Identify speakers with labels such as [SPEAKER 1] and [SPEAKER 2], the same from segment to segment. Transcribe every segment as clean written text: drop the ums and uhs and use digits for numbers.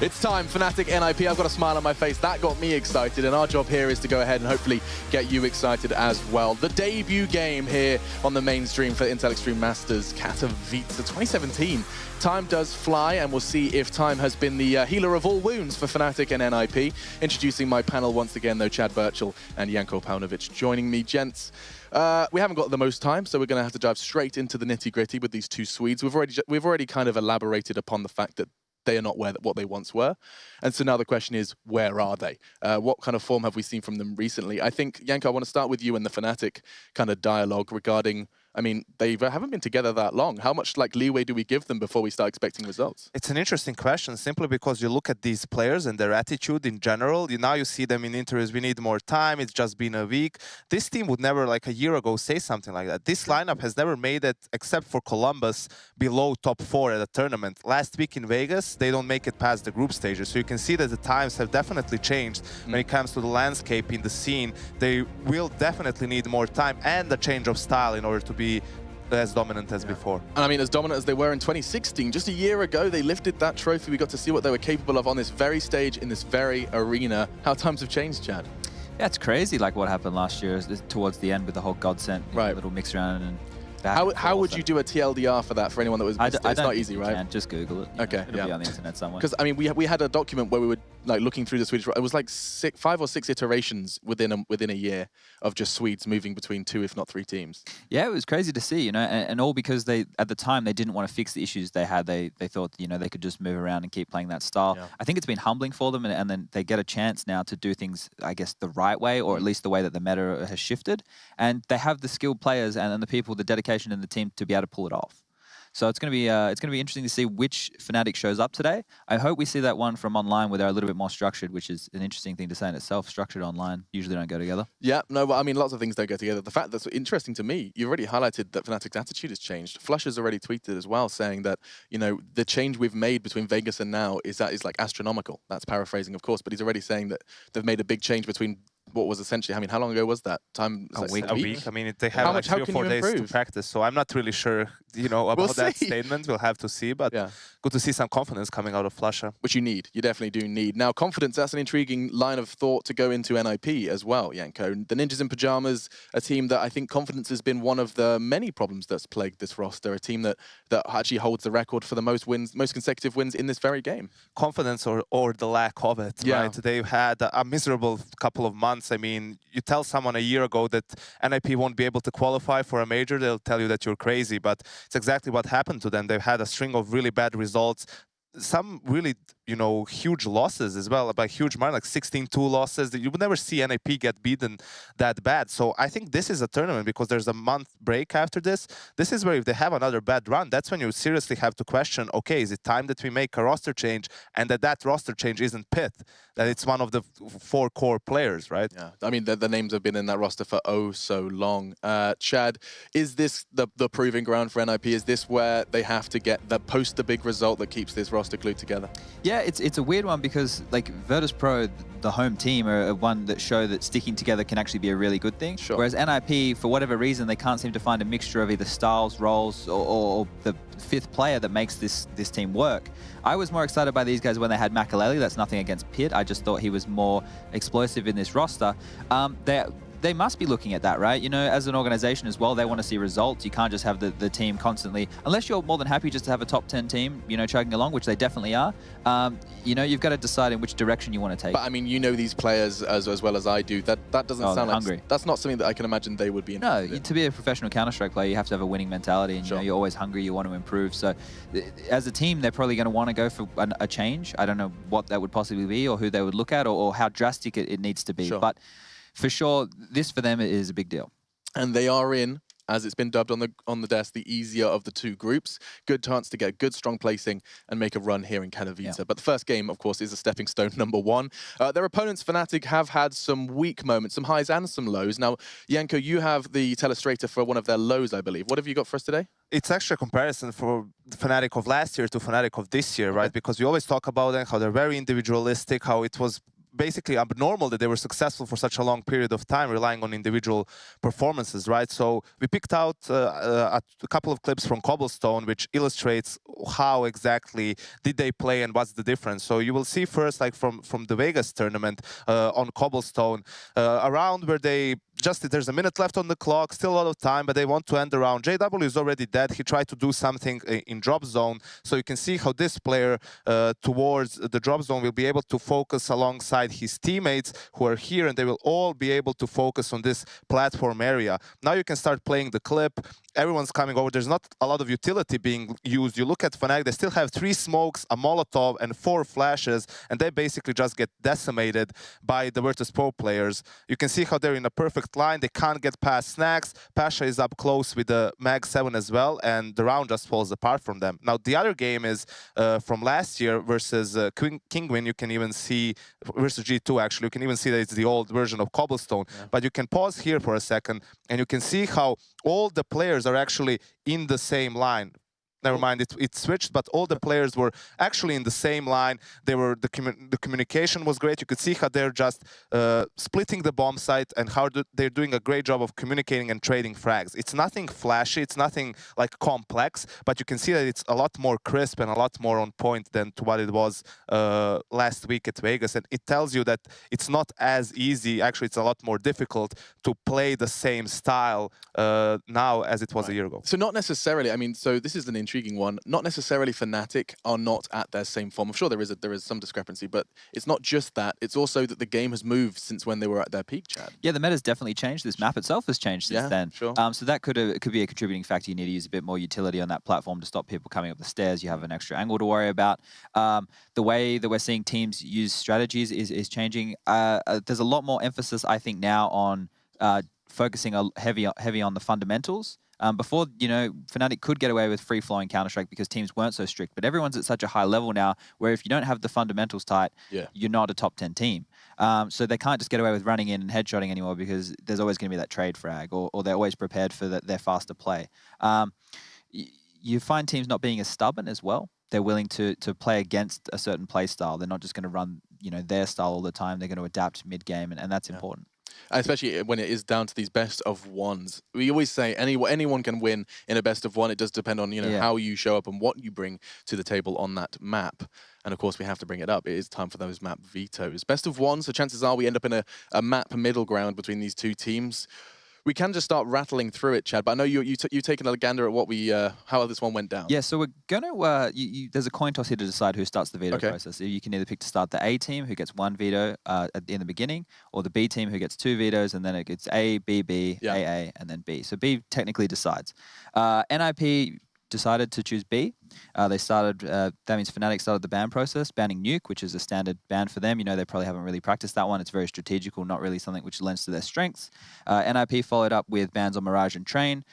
[SPEAKER 1] It's time, Fnatic NiP. I've got a smile on my face. That got me excited, and our job here is to go ahead and hopefully get you excited as well. The debut game here on the mainstream for Intel Extreme Masters, Katowice 2017. Time does fly, and we'll see if time has been the healer of all wounds for Fnatic and NiP. Introducing my panel once again, though, Chad Birchall and Janko Paunovic joining me. Gents, we haven't got the most time, so we're going to have to dive straight into the nitty-gritty with these two Swedes. We've already kind of elaborated upon the fact that they are not what they once were. And so now the question is, where are they? What kind of form have we seen from them recently? I think, Janko, I want to start with you and the Fnatic kind of dialogue regarding, I mean, they haven't been together that long. How much leeway do we give them before we start expecting results?
[SPEAKER 2] It's an interesting question, simply because you look at these players and their attitude in general. Now you see them in interviews, we need more time, it's just been a week. This team would never, like a year ago, say something like that. This lineup has never made it, except for Columbus, below top 4 at a tournament. Last week in Vegas, they don't make it past the group stages. So you can see that the times have definitely changed when it comes to the landscape in the scene. They will definitely need more time and a change of style in order to be as dominant as before.
[SPEAKER 1] And I mean, as dominant as they were in 2016, just a year ago, they lifted that trophy. We got to see what they were capable of on this very stage, in this very arena. How times have changed, Chad.
[SPEAKER 3] Yeah, it's crazy like what happened last year towards the end with the whole Godsent little mix around and
[SPEAKER 1] How would you do a TLDR for that for anyone that was missed? It's not easy, right?
[SPEAKER 3] Just Google it.
[SPEAKER 1] Okay,
[SPEAKER 3] It'll be on the internet somewhere.
[SPEAKER 1] Because I mean, we had a document where we were looking through the Swedish. It was like 5 or 6 iterations within a year of just Swedes moving between 2, if not 3 teams.
[SPEAKER 3] Yeah, it was crazy to see, and all because at the time they didn't want to fix the issues they had. They thought they could just move around and keep playing that style. Yeah. I think it's been humbling for them, and then they get a chance now to do things, I guess, the right way, or at least the way that the meta has shifted. And they have the skilled players and the people, the dedication in the team to be able to pull it off. So it's going to be interesting to see which Fnatic shows up today. I hope we see that one from online where they're a little bit more structured, which is an interesting thing to say in itself. Structured online usually don't go together. Yeah,
[SPEAKER 1] no, but I mean, lots of things don't go together. The fact that's interesting to me, you've already highlighted that Fnatic's attitude has changed. Flush has already tweeted as well, saying that the change we've made between Vegas and now is like astronomical. That's paraphrasing, of course, but he's already saying that they've made a big change between what was essentially, I mean, how long ago was that? Time?
[SPEAKER 2] A week. I mean, they have like 3 or 4 days to practice, so I'm not really sure, about that statement. We'll have to see, but good to see some confidence coming out of Flusher.
[SPEAKER 1] Which you need. You definitely do need. Now, confidence, that's an intriguing line of thought to go into NiP as well, Janko. The Ninjas in Pyjamas, a team that I think confidence has been one of the many problems that's plagued this roster, a team that actually holds the record for the most consecutive wins in this very game.
[SPEAKER 2] Confidence or the lack of it, right? They've had a miserable couple of months. I mean, you tell someone a year ago that NiP won't be able to qualify for a major, they'll tell you that you're crazy, but it's exactly what happened to them. They've had a string of really bad results, some really, huge losses as well, by huge margin, like 16-2 losses. You would never see NiP get beaten that bad. So I think this is a tournament because there's a month break after this. This is where if they have another bad run, that's when you seriously have to question, okay, is it time that we make a roster change and that roster change isn't Pit, that it's one of the 4 core players, right?
[SPEAKER 1] Yeah, I mean, the names have been in that roster for oh so long. Chad, is this the proving ground for NiP? Is this where they have to get the big result that keeps this roster glued together?
[SPEAKER 3] Yeah, it's a weird one because Virtus Pro, the home team, are one that show that sticking together can actually be a really good thing.
[SPEAKER 1] Sure.
[SPEAKER 3] Whereas NiP, for whatever reason, they can't seem to find a mixture of either styles, roles, or the 5th player that makes this team work. I was more excited by these guys when they had Makaleli. That's nothing against Pit. I just thought he was more explosive in this roster. They must be looking at that, right? As an organization as well, they want to see results. You can't just have the team constantly, unless you're more than happy just to have a top 10 team, chugging along, which they definitely are. You've got to decide in which direction you want to take.
[SPEAKER 1] But I mean, these players as well as I do. That doesn't sound like
[SPEAKER 3] hungry.
[SPEAKER 1] That's not something that I can imagine they would be interested in.
[SPEAKER 3] No, to be a professional Counter-Strike player, you have to have a winning mentality, and you're always hungry. You want to improve. So, as a team, they're probably going to want to go for a change. I don't know what that would possibly be, or who they would look at, or how drastic it needs to be.
[SPEAKER 1] Sure.
[SPEAKER 3] But for sure, this for them is a big deal.
[SPEAKER 1] And they are in, as it's been dubbed on the desk, the easier of the 2 groups. Good chance to get good, strong placing and make a run here in Katowice. Yeah. But the first game, of course, is a stepping stone number 1. Their opponents, Fnatic, have had some weak moments, some highs and some lows. Now, Janko, you have the telestrator for one of their lows, I believe. What have you got for us today?
[SPEAKER 2] It's actually a comparison for Fnatic of last year to Fnatic of this year, right? Because we always talk about them, how they're very individualistic, how it was basically abnormal that they were successful for such a long period of time, relying on individual performances, right? So we picked out a couple of clips from Cobblestone, which illustrates how exactly did they play and what's the difference. So you will see first, like from the Vegas tournament on Cobblestone, around where they there's a minute left on the clock, still a lot of time, but they want to end the round. JW is already dead. He tried to do something in drop zone. So you can see how this player towards the drop zone will be able to focus alongside his teammates who are here, and they will all be able to focus on this platform area. Now you can start playing the clip. Everyone's coming over. There's not a lot of utility being used. You look at Fnatic, they still have 3 smokes, a Molotov, and 4 flashes, and they basically just get decimated by the Virtus Pro players. You can see how they're in a perfect line. They can't get past Snacks. Pasha is up close with the Mag 7 as well, and the round just falls apart from them. Now, the other game is from last year versus Kingwin. You can even see, versus G2 actually, you can even see that it's the old version of Cobblestone. Yeah. But you can pause here for a second, and you can see how all the players are actually in the same line. Never mind, it switched, but all the players were actually in the same line. They were the communication was great. You could see how they're just splitting the bomb site and how they're doing a great job of communicating and trading frags. It's nothing flashy, it's nothing like complex, but you can see that it's a lot more crisp and a lot more on point than to what it was last week at Vegas. And it tells you that it's not as easy. Actually, it's a lot more difficult to play the same style now as it was a year ago.
[SPEAKER 1] So not necessarily. I mean, so this is an intriguing one. Not necessarily Fnatic are not at their same form. I'm sure there is some discrepancy, but it's not just that. It's also that the game has moved since when they were at their peak, Chad.
[SPEAKER 3] Yeah, the meta's definitely changed. This map itself has changed since then.
[SPEAKER 1] Sure.
[SPEAKER 3] So that could be a contributing factor. You need to use a bit more utility on that platform to stop people coming up the stairs. You have an extra angle to worry about. The way that we're seeing teams use strategies is changing. There's a lot more emphasis, I think, now on focusing heavy on the fundamentals. Before, you know, Fnatic could get away with free-flowing Counter-Strike because teams weren't so strict, but everyone's at such a high level now where if you don't have the fundamentals tight, you're not a top 10 team. So they can't just get away with running in and headshotting anymore because there's always going to be that trade frag, or they're always prepared for their faster play. You find teams not being as stubborn as well. They're willing to play against a certain play style. They're not just going to run, you know, their style all the time. They're going to adapt mid-game, and that's important.
[SPEAKER 1] Especially when it is down to these best of ones. We always say anyone can win in a best of one. It does depend on, you know, how you show up and what you bring to the table on that map. And of course, we have to bring it up. It is time for those map vetoes. Best of one, so chances are we end up in a map middle ground between these two teams. We can just start rattling through it, Chad, but I know you've taken a gander at what how this one went down.
[SPEAKER 3] Yeah, so we're going to, there's a coin toss here to decide who starts the veto process. You can either pick to start the A team, who gets 1 veto in the beginning, or the B team, who gets 2 vetoes, and then it gets A, B, B, AA, and then B. So B technically decides. NiP decided to choose B. They started, that means Fnatic started the ban process, banning Nuke, which is a standard ban for them. You know, they probably haven't really practiced that one. It's very strategical, not really something which lends to their strengths. NiP followed up with bans on Mirage and Train,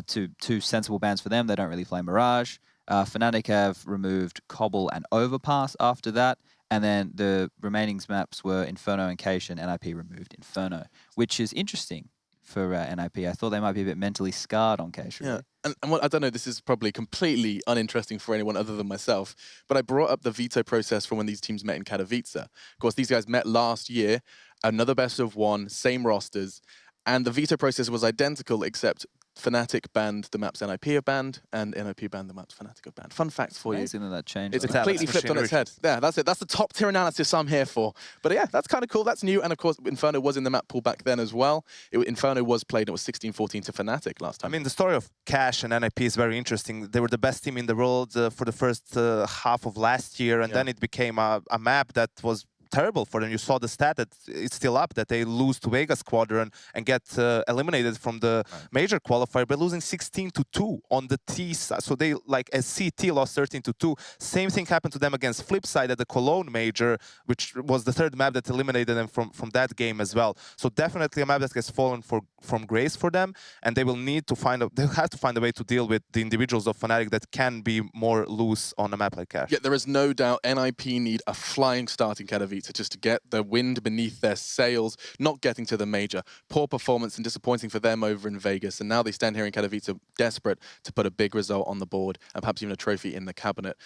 [SPEAKER 3] two sensible bans for them. They don't really play Mirage. Fnatic have removed Cobble and Overpass after that. And then the remaining maps were Inferno and Cache, and NiP removed Inferno, which is interesting for NiP. I thought they might be a bit mentally scarred on Cache. Really.
[SPEAKER 1] Yeah, and what, I don't know, this is probably completely uninteresting for anyone other than myself, but I brought up the veto process from when these teams met in Katowice. Of course, these guys met last year, another best of one, same rosters, and the veto process was identical except Fnatic banned the maps NiP have banned, and NiP banned the maps Fnatic have banned. Fun facts for you.
[SPEAKER 3] Amazing that changed.
[SPEAKER 1] It's completely flipped on its head. Yeah, that's it. That's the top tier analysis I'm here for. But yeah, that's kind of cool. That's new. And of course, Inferno was in the map pool back then as well. Inferno was played, it was 16-14 to Fnatic last time.
[SPEAKER 2] I mean, the story of Cache and NiP is very interesting. They were the best team in the world for the first half of last year, and then it became a map that was terrible for them. You saw the stat that it's still up, that they lose to Vega Squadron and get eliminated from the major qualifier by losing 16-2 on the T side. So they, like, as CT lost 13-2. Same thing happened to them against Flipside at the Cologne major, which was the third map that eliminated them from that game as well. So definitely a map that has fallen from grace for them, and they will need to they'll have to find a way to deal with the individuals of Fnatic that can be more loose on a map like Cache.
[SPEAKER 1] Yeah, there is no doubt NiP need a flying start in Katowice just to get the wind beneath their sails, not getting to the major. Poor performance and disappointing for them over in Vegas, and now they stand here in Katowice desperate to put a big result on the board and perhaps even a trophy in the cabinet.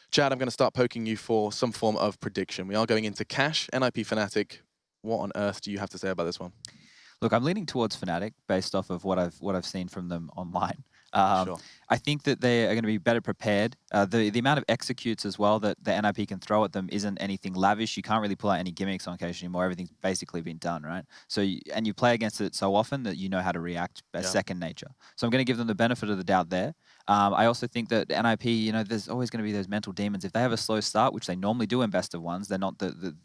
[SPEAKER 1] Chad, I'm going to start poking you for some form of prediction. We are going into Cash, NiP, Fnatic. What on earth do you have to say about this one?
[SPEAKER 3] Look, I'm leaning towards Fnatic based off of what I've seen from them online.
[SPEAKER 1] Sure.
[SPEAKER 3] I think that they are going to be better prepared. The amount of executes as well that the NiP can throw at them isn't anything lavish. You can't really pull out any gimmicks on occasion anymore. Everything's basically been done, right? So and you play against it so often that you know how to react as second nature. So I'm going to give them the benefit of the doubt there. I also think that NiP, you know, there's always going to be those mental demons. If they have a slow start, which they normally do in best of ones, they're not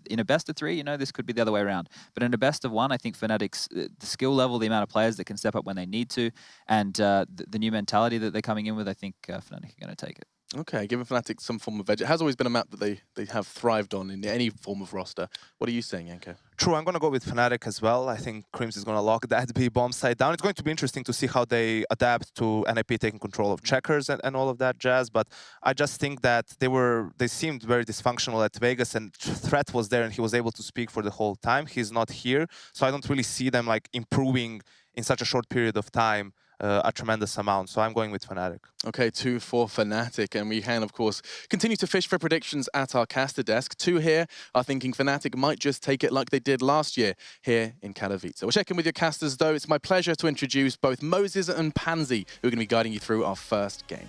[SPEAKER 3] in a best of 3. You know, this could be the other way around. But in a best of 1, I think Fnatic's the skill level, the amount of players that can step up when they need to, and the new mentality that they're coming in with, I think Fnatic are going to take it.
[SPEAKER 1] Okay, giving Fnatic some form of edge. It has always been a map that they have thrived on in any form of roster. What are you saying, Yanko?
[SPEAKER 2] True, I'm going to go with Fnatic as well. I think Crims is going to lock that B bomb side down. It's going to be interesting to see how they adapt to NiP taking control of checkers and all of that jazz. But I just think that they seemed very dysfunctional at Vegas, and Threat was there and he was able to speak for the whole time. He's not here, so I don't really see them like improving in such a short period of time a tremendous amount. So I'm going with Fnatic.
[SPEAKER 1] Okay, 2 for Fnatic, and we can, of course, continue to fish for predictions at our caster desk. 2 here are thinking Fnatic might just take it like they did last year here in Katowice. We'll check in with your casters, though. It's my pleasure to introduce both Moses and Pansy, who are going to be guiding you through our first game.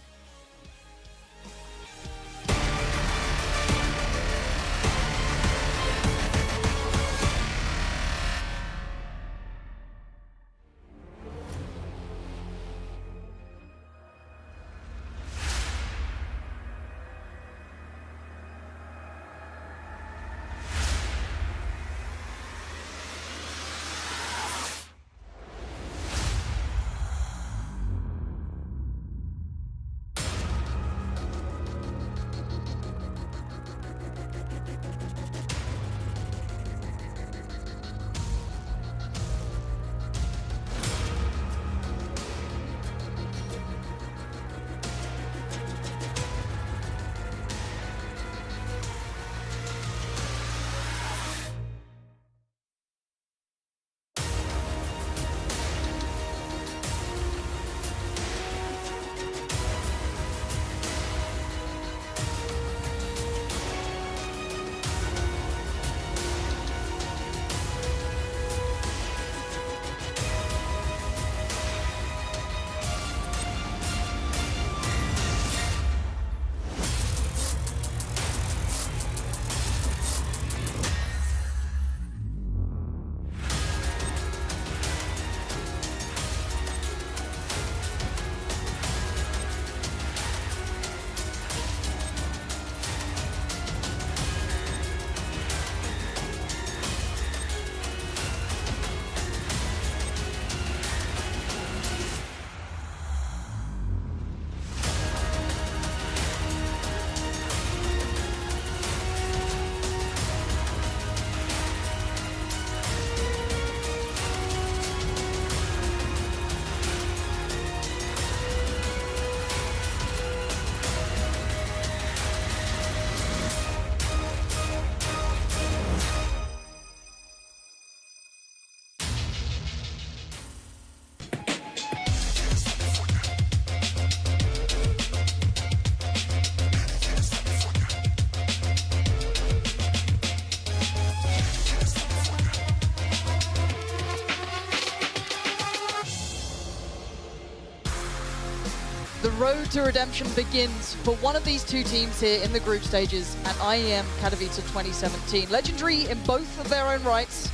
[SPEAKER 4] The road to redemption begins for one of these 2 teams here in the group stages at IEM Katowice 2017. Legendary in both of their own rights,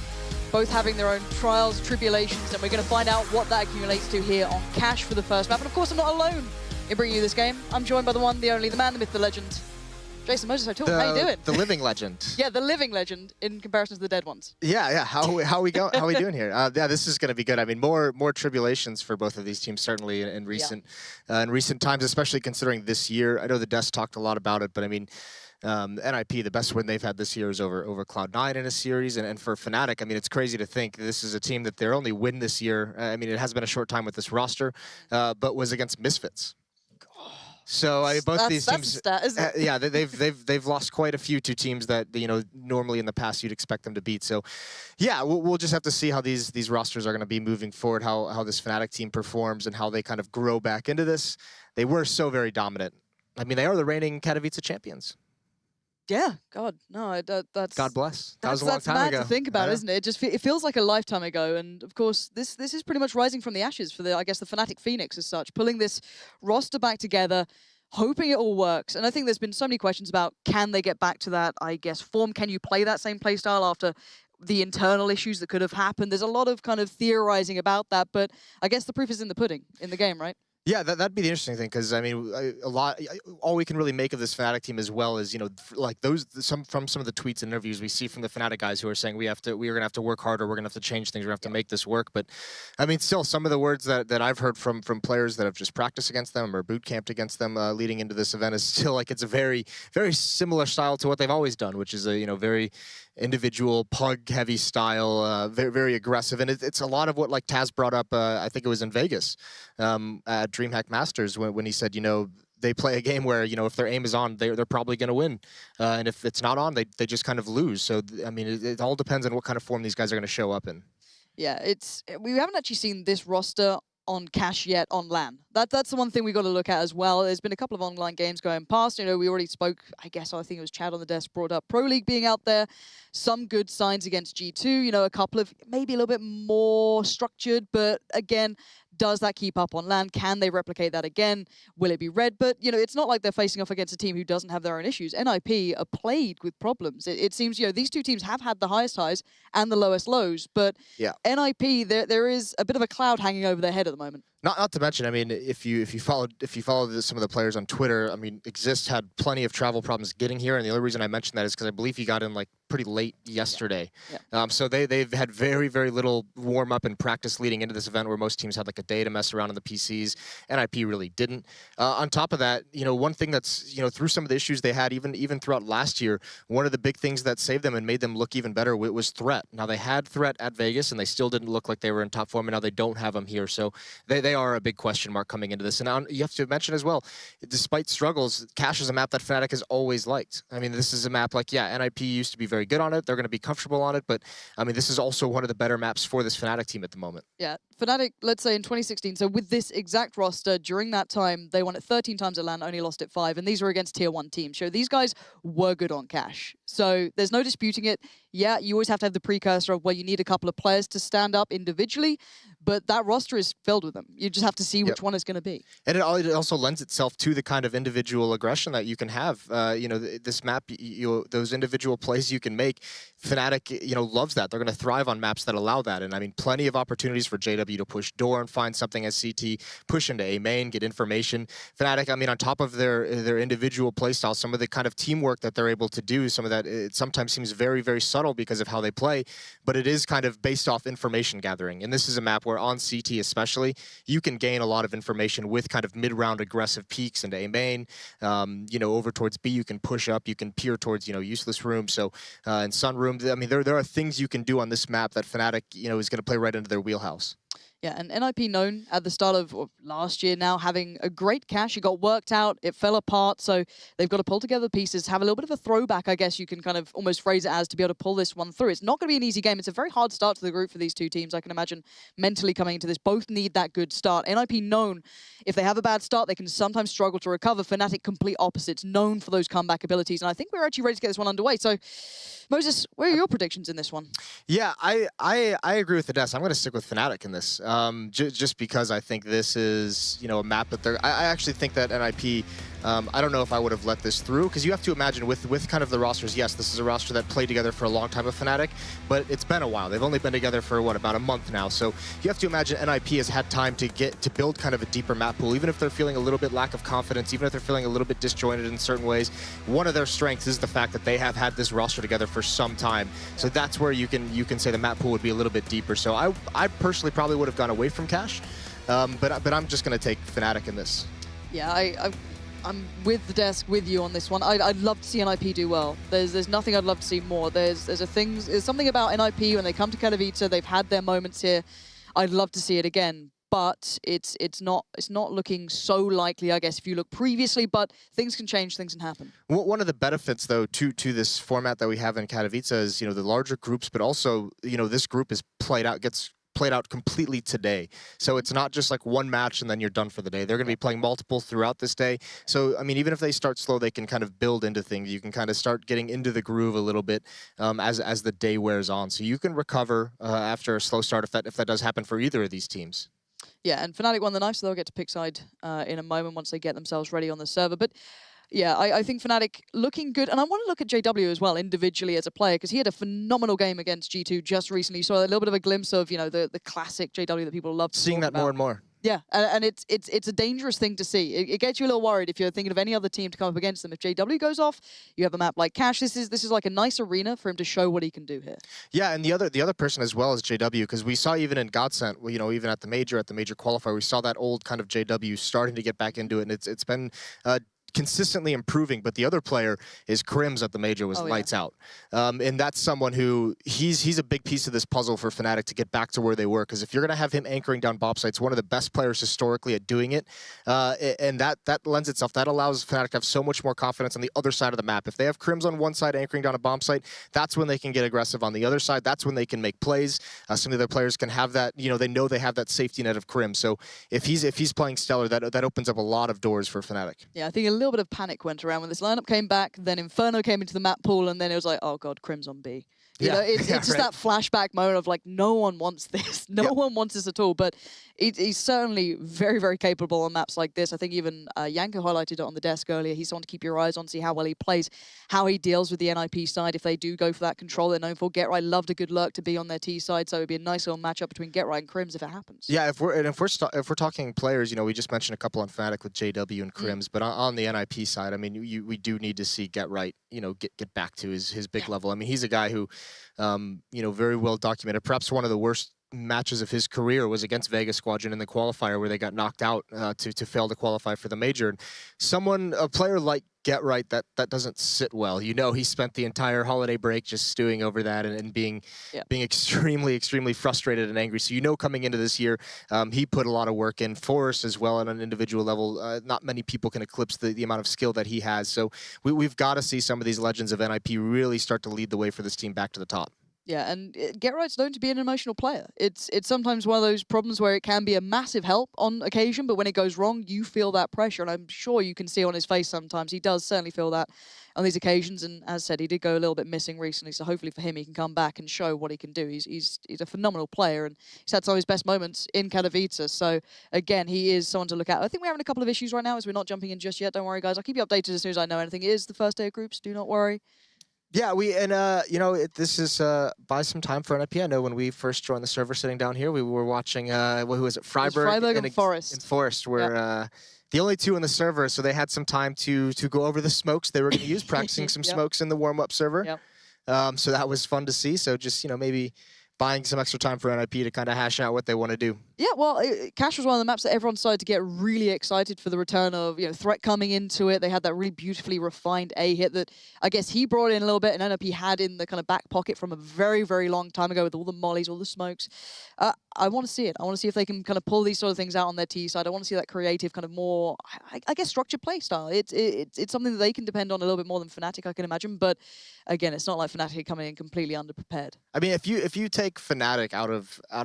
[SPEAKER 4] both having their own trials, tribulations, and we're going to find out what that accumulates to here on Cash for the first map. And of course, I'm not alone in bringing you this game. I'm joined by the one, the only, the man, the myth, the legend, Jason Moses O'Toole. How you doing?
[SPEAKER 5] The living legend.
[SPEAKER 4] Yeah, the living legend in comparison to the dead ones.
[SPEAKER 5] Yeah. How we doing here? Yeah, this is going to be good. I mean, more tribulations for both of these teams certainly in recent times, especially considering this year. I know the desk talked a lot about it, but I mean, NiP, the best win they've had this year is over Cloud9 in a series, and for Fnatic, I mean, it's crazy to think this is a team that their only win this year. I mean, it has been a short time with this roster, but was against Misfits. So both these teams, yeah, they've lost quite a few to teams that normally in the past you'd expect them to beat. So, yeah, we'll just have to see how these rosters are going to be moving forward, how this Fnatic team performs, and how they kind of grow back into this. They were so very dominant I mean, they are the reigning Katowice champions.
[SPEAKER 4] Yeah, God, no, that's...
[SPEAKER 5] God bless. That was a long
[SPEAKER 4] that's
[SPEAKER 5] time
[SPEAKER 4] mad
[SPEAKER 5] ago.
[SPEAKER 4] to think about, isn't it? It just it feels like a lifetime ago, and of course, this is pretty much rising from the ashes for I guess the Fnatic Phoenix as such, pulling this roster back together, hoping it all works. And I think there's been so many questions about, can they get back to that, I guess, form? Can you play that same playstyle after the internal issues that could have happened? There's a lot of kind of theorizing about that, but I guess the proof is in the pudding in the game, right?
[SPEAKER 5] Yeah, that'd be the interesting thing, because I mean, all we can really make of this Fnatic team as well is, you know, like some of the tweets and interviews we see from the Fnatic guys who are saying we are gonna have to work harder, we're gonna have to change things, we're gonna have to make this work. But I mean, still, some of the words that I've heard from players that have just practiced against them or boot camped against them leading into this event is still like it's a very, very similar style to what they've always done, which is a, you know, very individual pug heavy style, very, very aggressive. And it's a lot of what like Taz brought up, I think it was in Vegas at DreamHack Masters when he said, you know, they play a game where, you know, if their aim is on, they're probably going to win. And if it's not on, they just kind of lose. So, I mean, it all depends on what kind of form these guys are going to show up in. Yeah,
[SPEAKER 4] we haven't actually seen this roster on Cash yet on LAN. That's the one thing we got to look at as well. There's been a couple of online games going past. You know, we already spoke, I guess, I think it was Chad on the desk brought up Pro League being out there. Some good signs against G2. You know, a couple of maybe a little bit more structured, but again, does that keep up on LAN? Can they replicate that again? Will it be red? But, you know, it's not like they're facing off against a team who doesn't have their own issues. NiP are plagued with problems. It seems, you know, these two teams have had the highest highs and the lowest lows, but yeah. NiP, there is a bit of a cloud hanging over their head at the moment.
[SPEAKER 5] Not to mention, I mean, if you follow some of the players on Twitter, I mean, Exist had plenty of travel problems getting here, and the only reason I mentioned that is because I believe he got in like pretty late yesterday. Yeah. So they've had very, very little warm up and practice leading into this event, where most teams had like a day to mess around on the PCs. NiP really didn't. On top of that, you know, one thing that's, you know, through some of the issues they had even throughout last year, one of the big things that saved them and made them look even better was Threat. Now they had Threat at Vegas, and they still didn't look like they were in top form, and now they don't have them here. So they are a big question mark coming into this. And you have to mention as well, despite struggles, Cash is a map that Fnatic has always liked. I mean, this is a map like, yeah, NiP used to be very good on it. They're going to be comfortable on it. But, I mean, this is also one of the better maps for this Fnatic team at the moment.
[SPEAKER 4] Yeah, Fnatic, let's say in 2016, so with this exact roster, during that time, they won it 13 times at LAN, only lost it 5. And these were against Tier 1 teams. So these guys were good on Cash. So there's no disputing it. Yeah, you always have to have the precursor of, well, you need a couple of players to stand up individually, but that roster is filled with them. You just have to see which one it's going to be.
[SPEAKER 5] And it also lends itself to the kind of individual aggression that you can have. You know, this map, those individual plays you can make, Fnatic, you know, loves that. They're going to thrive on maps that allow that. And I mean, plenty of opportunities for JW to push door and find something as CT, push into A main, get information. Fnatic, I mean, on top of their individual playstyle, some of the kind of teamwork that they're able to do, some of that, it sometimes seems very, very subtle because of how they play, but it is kind of based off information gathering. And this is a map where on CT especially, you can gain a lot of information with kind of mid-round aggressive peaks into A main. You know, over towards B, you can push up, you can peer towards, you know, useless room. So, and sun room, I mean, there are things you can do on this map that Fnatic, you know, is going to play right into their wheelhouse.
[SPEAKER 4] Yeah, and NiP known at the start of last year now having a great Cash. It got worked out, it fell apart, so they've got to pull together the pieces, have a little bit of a throwback, I guess you can kind of almost phrase it as, to be able to pull this one through. It's not going to be an easy game. It's a very hard start to the group for these two teams, I can imagine, mentally coming into this. Both need that good start. NiP known, if they have a bad start, they can sometimes struggle to recover. Fnatic, complete opposites, known for those comeback abilities, and I think we're actually ready to get this one underway. So, Moses, what are your predictions in this one?
[SPEAKER 5] Yeah, I agree with the desk. I'm going to stick with Fnatic in this. Just because I think this is, you know, a map that I actually think that NiP, I don't know if I would have let this through, because you have to imagine with kind of the rosters, yes, this is a roster that played together for a long time with Fnatic, but it's been a while. They've only been together for, what, about a month now. So you have to imagine NiP has had time to build kind of a deeper map pool, even if they're feeling a little bit lack of confidence, even if they're feeling a little bit disjointed in certain ways. One of their strengths is the fact that they have had this roster together for some time. So that's where you can say the map pool would be a little bit deeper. So I personally probably would have gone away from Cash, but I'm just going to take Fnatic in this.
[SPEAKER 4] Yeah, I'm with the desk with you on this one. I'd love to see NiP do well. There's nothing I'd love to see more. There's something about NiP when they come to Katowice. They've had their moments here. I'd love to see it again, but it's not looking so likely, I guess, if you look previously. But things can change, things can happen.
[SPEAKER 5] One of the benefits, though, to this format that we have in Katowice is, you know, the larger groups, but also, you know, this group is gets played out completely today. So it's not just like one match and then you're done for the day. They're going to be playing multiple throughout this day. So, I mean, even if they start slow, they can kind of build into things. You can kind of start getting into the groove a little bit as the day wears on. So you can recover after a slow start if that does happen for either of these teams.
[SPEAKER 4] Yeah, and Fnatic won the knife, so they'll get to pick side in a moment once they get themselves ready on the server. But yeah, I think Fnatic looking good. And I want to look at JW as well individually as a player, because he had a phenomenal game against G2 just recently. You saw a little bit of a glimpse of, you know, the classic JW that people love to
[SPEAKER 5] Seeing that
[SPEAKER 4] about.
[SPEAKER 5] more and more.
[SPEAKER 4] Yeah, and it's a dangerous thing to see. It gets you a little worried if you're thinking of any other team to come up against them. If JW goes off, you have a map like Cash. This is like a nice arena for him to show what he can do here. Yeah,
[SPEAKER 5] and the other person as well is JW, because we saw even in Godsent, you know, even at the major qualifier, we saw that old kind of JW starting to get back into it, and it's been consistently improving. But the other player is Crims at the major was lights out, and that's someone who he's a big piece of this puzzle for Fnatic to get back to where they were, because if you're going to have him anchoring down bomb sites, one of the best players historically at doing it, and that lends itself, that allows Fnatic to have so much more confidence on the other side of the map. If they have Crims on one side anchoring down a bomb site, that's when they can get aggressive on the other side. That's when they can make plays. Some of their players can have that, you know, they know they have that safety net of Crims. So if he's playing stellar, that opens up a lot of doors for Fnatic.
[SPEAKER 4] Yeah, I think a little bit of panic went around when this lineup came back, then Inferno came into the map pool, and then it was like, oh god, Crims on B. You know, it's just that flashback moment of like, no one wants this. No one wants this at all. But he's certainly very, very capable on maps like this. I think even Yanko highlighted it on the desk earlier. He's someone to keep your eyes on, see how well he plays, how he deals with the NiP side. If they do go for that control they're known for, GetRight loved a good lurk to be on their T side, so it'd be a nice little matchup between GetRight and Crims if it happens.
[SPEAKER 5] Yeah, if we're talking players, you know, we just mentioned a couple on Fnatic with JW and Crims, but on the NiP side, I mean, we do need to see GetRight, you know, get back to his big level. I mean, he's a guy who, you know, very well documented. Perhaps one of the worst matches of his career was against Vegas Squadron in the qualifier, where they got knocked out to fail to qualify for the major. And a player like GetRight, that doesn't sit well. You know, he spent the entire holiday break just stewing over that and being extremely, extremely frustrated and angry. So you know, coming into this year, he put a lot of work in. Forrest as well on an individual level. Not many people can eclipse the amount of skill that he has. So we've got to see some of these legends of NiP really start to lead the way for this team back to the top.
[SPEAKER 4] Yeah, and GetRight's known to be an emotional player. It's sometimes one of those problems where it can be a massive help on occasion, but when it goes wrong, you feel that pressure, and I'm sure you can see on his face sometimes. He does certainly feel that on these occasions, and as said, he did go a little bit missing recently, so hopefully for him, he can come back and show what he can do. He's a phenomenal player, and he's had some of his best moments in Katowice, so again, he is someone to look at. I think we're having a couple of issues right now, as we're not jumping in just yet. Don't worry, guys. I'll keep you updated as soon as I know anything. It is the first day of groups. Do not worry.
[SPEAKER 5] Yeah, you know, this is buy some time for NiP. I know when we first joined the server, sitting down here, we were watching who was it, Freiburg
[SPEAKER 4] and Forest.
[SPEAKER 5] In Forest, where the only two in the server, so they had some time to go over the smokes they were going to use, practicing some smokes in the warm-up server. So that was fun to see. So just, you know, maybe buying some extra time for NiP to kind of hash out what they want to do.
[SPEAKER 4] Yeah, well, Cash was one of the maps that everyone started to get really excited for the return of, you know, Threat coming into it. They had that really beautifully refined A hit that I guess he brought in a little bit, and NiP had in the kind of back pocket from a very, very long time ago with all the mollies, all the smokes. I want to see it. I want to see if they can kind of pull these sort of things out on their T side. I want to see that creative kind of more, I guess, structured play style. It's something that they can depend on a little bit more than Fnatic, I can imagine. But again, it's not like Fnatic coming in completely underprepared.
[SPEAKER 5] I mean, if you take Fnatic out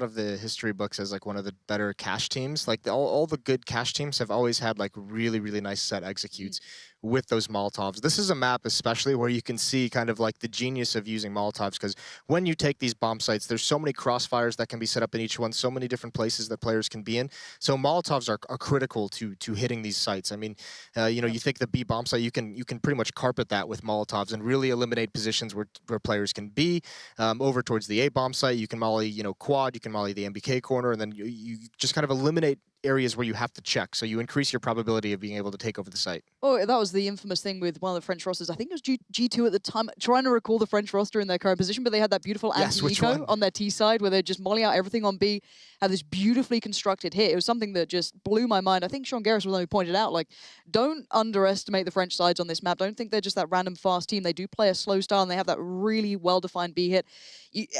[SPEAKER 5] of the history books as like one of the better Cash teams, like all the good Cash teams have always had like really, really nice set executes with those Molotovs. This is a map especially where you can see kind of like the genius of using Molotovs, because when you take these bomb sites, there's so many crossfires that can be set up in each one, so many different places that players can be in. So Molotovs are critical to hitting these sites. I mean, you know, you think the B bomb site, you can pretty much carpet that with Molotovs and really eliminate positions where players can be. Over towards the A bomb site, you can molly, you know, quad, you can molly the MBK corner, and then you just kind of eliminate areas where you have to check, so you increase your probability of being able to take over the site.
[SPEAKER 4] Oh, that was the infamous thing with one of the French rosters. I think it was G2 at the time, trying to recall the French roster in their current position, but they had that beautiful anti-eco on their T side where they're just molly out everything on B, had this beautifully constructed hit. It was something that just blew my mind. I think Sean Garris was the one who pointed out, like, don't underestimate the French sides on this map. Don't think they're just that random fast team. They do play a slow style, and they have that really well-defined B hit.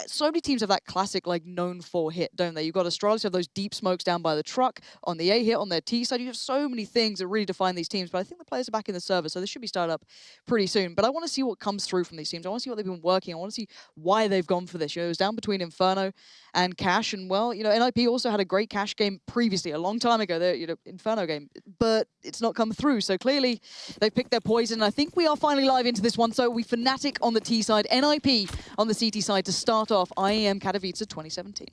[SPEAKER 4] So many teams have that classic, like, known for hit, don't they? You've got Astralis have those deep smokes down by the truck. on the A hit, on their T side. You have so many things that really define these teams, but I think the players are back in the server, so this should be started up pretty soon. But I want to see what comes through from these teams. I want to see what they've been working on. I want to see why they've gone for this. You know, it was down between Inferno and Cash, and well, you know, NiP also had a great Cash game previously, a long time ago, their, you know, Inferno game, but it's not come through. So clearly, they've picked their poison. I think we are finally live into this one. So we Fnatic on the T side, NiP on the CT side to start off IEM Katowice 2017.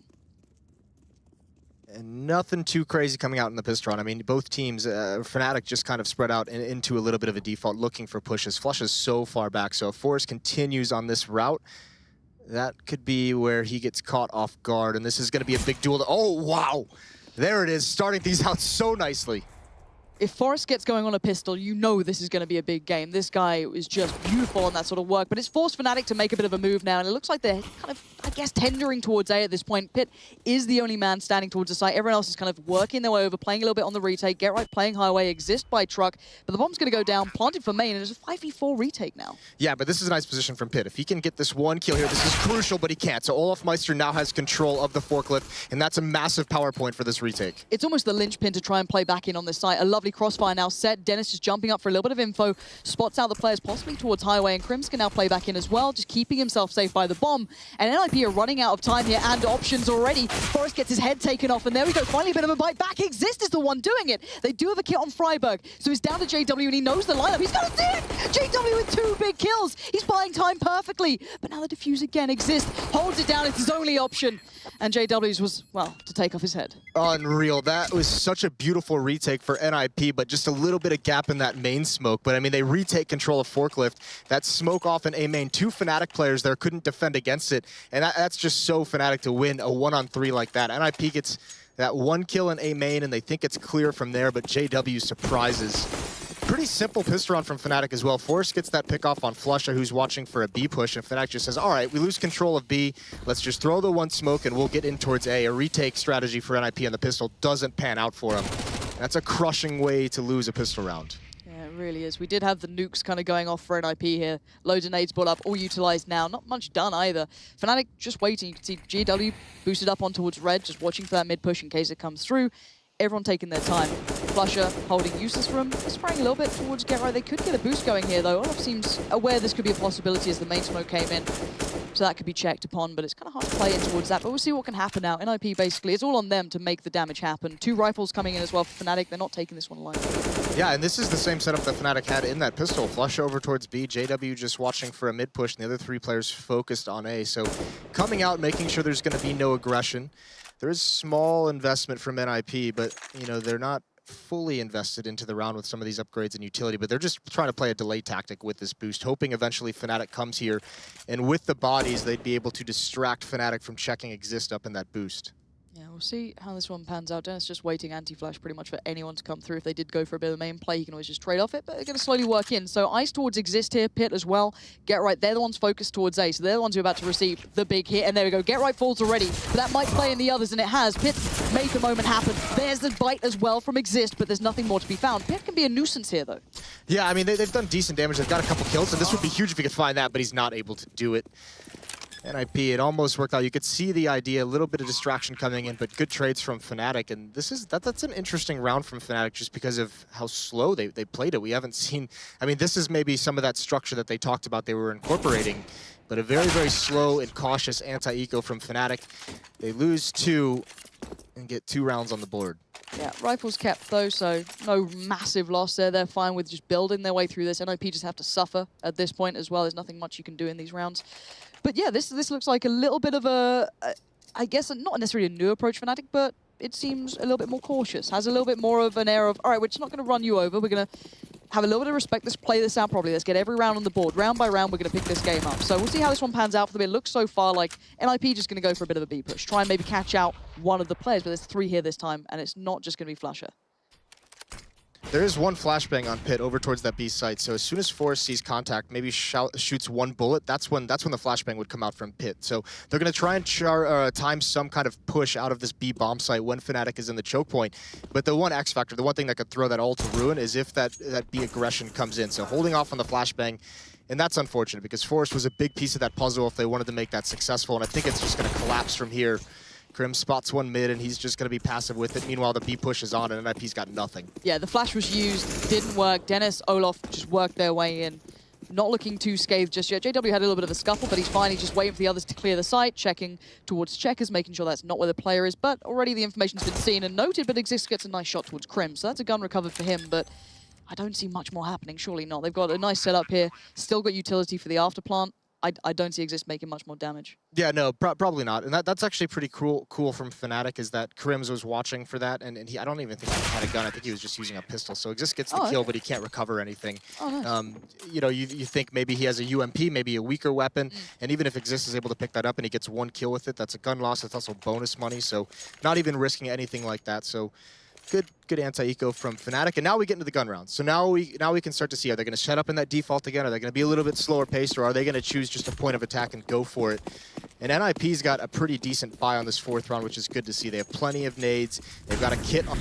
[SPEAKER 5] And nothing too crazy coming out in the pistol run. I mean, both teams, Fnatic just kind of spread out into a little bit of a default, looking for pushes. Flush is so far back, so if Forrest continues on this route, that could be where he gets caught off guard, and this is going to be a big duel. Oh, wow! There it is, starting things out so nicely.
[SPEAKER 4] If Forrest gets going on a pistol, you know this is going to be a big game. This guy is just beautiful on that sort of work, but it's forced Fnatic to make a bit of a move now, and it looks like they're kind of, I guess, tendering towards A at this point. Pit is the only man standing towards the site. Everyone else is kind of working their way over, playing a little bit on the retake. Get right, playing highway, exist by truck, but the bomb's going to go down, planted for main, and it's a 5v4 retake now.
[SPEAKER 5] Yeah, but this is a nice position from Pit. If he can get this one kill here, this is crucial, but he can't. So Olaf Meister now has control of the forklift, and that's a massive power point for this retake.
[SPEAKER 4] It's almost the linchpin to try and play back in on this site. A lovely crossfire now set. Dennis just jumping up for a little bit of info, spots out the players possibly towards highway, and Crims can now play back in as well, just keeping himself safe by the bomb. And NiP are running out of time here and options already. Forrest gets his head taken off, and there we go, finally a bit of a bite back. Exist is the one doing it. They do have a kit on Freiburg, so he's down to JW, and he knows the lineup. He's got to do it! JW with 2 big kills. He's buying time perfectly, but now the defuse again. Exist holds it down, it's his only option. And JW's was, well, to take off his head.
[SPEAKER 5] Unreal. That was such a beautiful retake for NiP, but just a little bit of gap in that main smoke. But I mean, they retake control of forklift. That smoke off in A main. 2 Fnatic players there couldn't defend against it. And that's just so Fnatic to win a 1-on-3 like that. NiP gets that 1 kill in A main, and they think it's clear from there, but JW surprises. Pretty simple pistol round from Fnatic as well. Forrest gets that pick off on Flusha, who's watching for a B push, and Fnatic just says, all right, we lose control of B. Let's just throw the 1 smoke, and we'll get in towards A. A retake strategy for NiP on the pistol doesn't pan out for him. That's a crushing way to lose a pistol round.
[SPEAKER 4] Yeah, it really is. We did have the nukes kind of going off for NiP here. Loads of nades brought up, all utilized now. Not much done either. Fnatic just waiting. You can see GW boosted up on towards red, just watching for that mid push in case it comes through. Everyone taking their time. Flusha holding useless for him, spraying a little bit towards Get Right. They could get a boost going here though. Olaf seems aware this could be a possibility as the main smoke came in. So that could be checked upon, but it's kind of hard to play in towards that. But we'll see what can happen now. NiP basically, it's all on them to make the damage happen. 2 rifles coming in as well for Fnatic. They're not taking this one lightly.
[SPEAKER 5] Yeah, and this is the same setup that Fnatic had in that pistol. Flush over towards B, JW just watching for a mid push, and the other 3 players focused on A. So coming out, making sure there's going to be no aggression. There is small investment from NiP, but you know, they're not fully invested into the round with some of these upgrades and utility, but they're just trying to play a delay tactic with this boost, hoping eventually Fnatic comes here, and with the bodies, they'd be able to distract Fnatic from checking exist up in that boost.
[SPEAKER 4] Yeah, we'll see how this one pans out. Dennis just waiting anti-flash pretty much for anyone to come through. If they did go for a bit of main play, he can always just trade off it, but they're going to slowly work in. So Ice towards Exist here, Pit as well. Get Right, they're the ones focused towards A, so they're the ones who are about to receive the big hit, and there we go. Get Right falls already, but that might play in the others, and it has. Pit made the moment happen. There's the bite as well from Exist, but there's nothing more to be found. Pit can be a nuisance here, though.
[SPEAKER 5] Yeah, I mean, they've done decent damage. They've got a couple kills, and this would be huge if he could find that, but he's not able to do it. NiP, it almost worked out. You could see the idea, a little bit of distraction coming in, but good trades from Fnatic. And that's an interesting round from Fnatic just because of how slow they played it. We haven't seen, I mean, this is maybe some of that structure that they talked about they were incorporating, but a very, very slow and cautious anti-eco from Fnatic. They lose 2 and get 2 rounds on the board.
[SPEAKER 4] Yeah, rifles kept though, so no massive loss there. They're fine with just building their way through this. NiP just have to suffer at this point as well. There's nothing much you can do in these rounds. But yeah, this looks like a little bit of I guess not necessarily a new approach for Fnatic, but it seems a little bit more cautious. Has a little bit more of an air of, all right, we're just not going to run you over. We're going to have a little bit of respect. Let's play this out properly. Let's get every round on the board. Round by round, we're going to pick this game up. So we'll see how this one pans out for them. It looks so far like NiP just going to go for a bit of a B push. Try and maybe catch out one of the players, but there's 3 here this time, and it's not just going to be Flusha.
[SPEAKER 5] There is 1 flashbang on Pit over towards that B site, so as soon as Forrest sees contact, maybe shoots 1 bullet, that's when the flashbang would come out from Pit. So they're going to try and time some kind of push out of this B bomb site when Fnatic is in the choke point. But the one X factor, the one thing that could throw that all to ruin is if that B aggression comes in. So holding off on the flashbang, and that's unfortunate because Forrest was a big piece of that puzzle if they wanted to make that successful, and I think it's just going to collapse from here. Krim spots one mid, and he's just going to be passive with it. Meanwhile, the B push is on, and NiP's got nothing.
[SPEAKER 4] Yeah, the flash was used, didn't work. Dennis, Olaf just worked their way in. Not looking too scathed just yet. JW had a little bit of a scuffle, but he's fine. He's just waiting for the others to clear the site, checking towards checkers, making sure that's not where the player is. But already the information's been seen and noted, but Exist gets a nice shot towards Krim. So that's a gun recovered for him, but I don't see much more happening. Surely not. They've got a nice setup here. Still got utility for the afterplant. I don't see Exist making much more damage.
[SPEAKER 5] Yeah, no, probably not. And that's actually pretty cool from Fnatic, is that Krims was watching for that, and I don't even think he had a gun. I think he was just using a pistol. So Exist gets the kill, but he can't recover anything.
[SPEAKER 4] Oh, nice.
[SPEAKER 5] You know, you think maybe he has a UMP, maybe a weaker weapon, and even if Exist is able to pick that up and he gets one kill with it, that's a gun loss. That's also bonus money. So not even risking anything like that. So good anti-eco from Fnatic, and now we get into the gun round. So now we can start to see, are they going to set up in that default again? Are they going to be a little bit slower paced, or are they going to choose just a point of attack and go for it? And NiP's got a pretty decent buy on this fourth round, which is good to see. They have plenty of nades. They've got a kit on.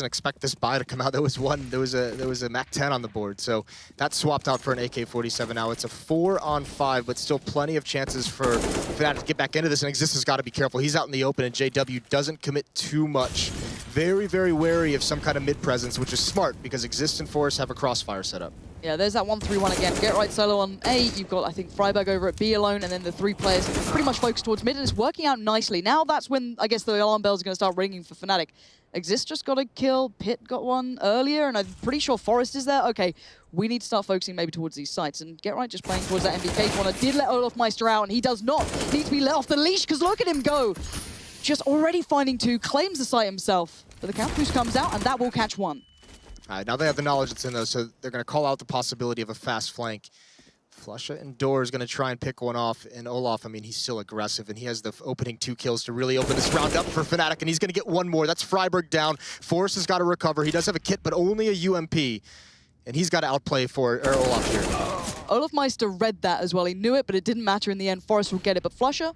[SPEAKER 5] wasn't expect this buy to come out. There was a Mac 10 on the board, so that swapped out for an AK-47. Now it's a 4-on-5, but still plenty of chances for Fnatic to get back into this, and Exist has got to be careful. He's out in the open, and JW doesn't commit too much. Very, very wary of some kind of mid presence, which is smart because Exist and Forest have a crossfire set up.
[SPEAKER 4] Yeah, there's that 1-3-1 again. Get right solo on A. You've got, I think, Freiburg over at B alone, and then the 3 players pretty much focused towards mid, and it's working out nicely. Now that's when, I guess, the alarm bells are going to start ringing for Fnatic. Exist just got a kill, Pit got one earlier, and I'm pretty sure Forest is there. Okay, we need to start focusing maybe towards these sites, and Get Right just playing towards that MBK corner. Did let Olofmeister out, and he does not need to be let off the leash, because look at him go. Just already finding 2, claims the site himself, but the counter boost comes out, and that will catch 1.
[SPEAKER 5] All right, now they have the knowledge that's in those, so they're going to call out the possibility of a fast flank. Flusha and Door is going to try and pick one off, and Olaf, I mean, he's still aggressive, and he has the opening 2 kills to really open this round up for Fnatic, and he's going to get 1 more. That's Freiburg down. Forrest has got to recover. He does have a kit, but only a UMP, and he's got to outplay Olaf here.
[SPEAKER 4] Olofmeister read that as well. He knew it, but it didn't matter in the end. Forrest will get it, but Flusha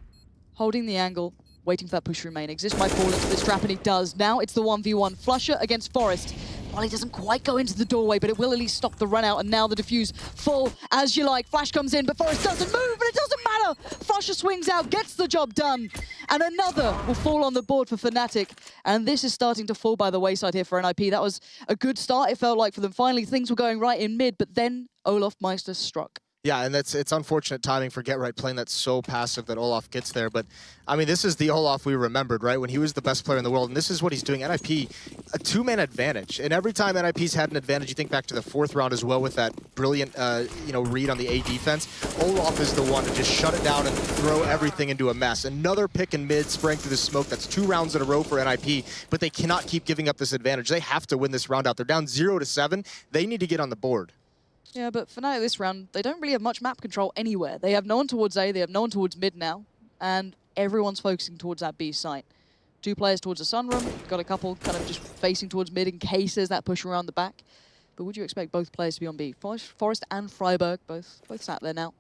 [SPEAKER 4] holding the angle, waiting for that push to remain. Exist might fall into this trap, and he does. Now it's the 1v1. Flusha against Forest. Well, he doesn't quite go into the doorway, but it will at least stop the run out, and now the defuse full as you like. Flash comes in, but Forest doesn't move, but it doesn't matter. Flusha swings out, gets the job done, and another will fall on the board for Fnatic, and this is starting to fall by the wayside here for NiP. That was a good start, it felt like, for them. Finally, things were going right in mid, but then Olofmeister struck.
[SPEAKER 5] Yeah, and it's unfortunate timing for Get Right playing that so passive that Olaf gets there. But, I mean, this is the Olaf we remembered, right? When he was the best player in the world, and this is what he's doing. NiP, a 2-man advantage. And every time NiP's had an advantage, you think back to the 4th round as well with that brilliant, read on the A defense. Olaf is the one to just shut it down and throw everything into a mess. Another pick in mid, spraying through the smoke. That's 2 rounds in a row for NiP, but they cannot keep giving up this advantage. They have to win this round out. They're down 0-7. They need to get on the board.
[SPEAKER 4] Yeah, but for now, this round, they don't really have much map control anywhere. They have no one towards A, they have no one towards mid now, and everyone's focusing towards that B site. 2 players towards the sunroom, got a couple kind of just facing towards mid in case there's that push around the back. But would you expect both players to be on B? Forest and Freiburg, both sat there now.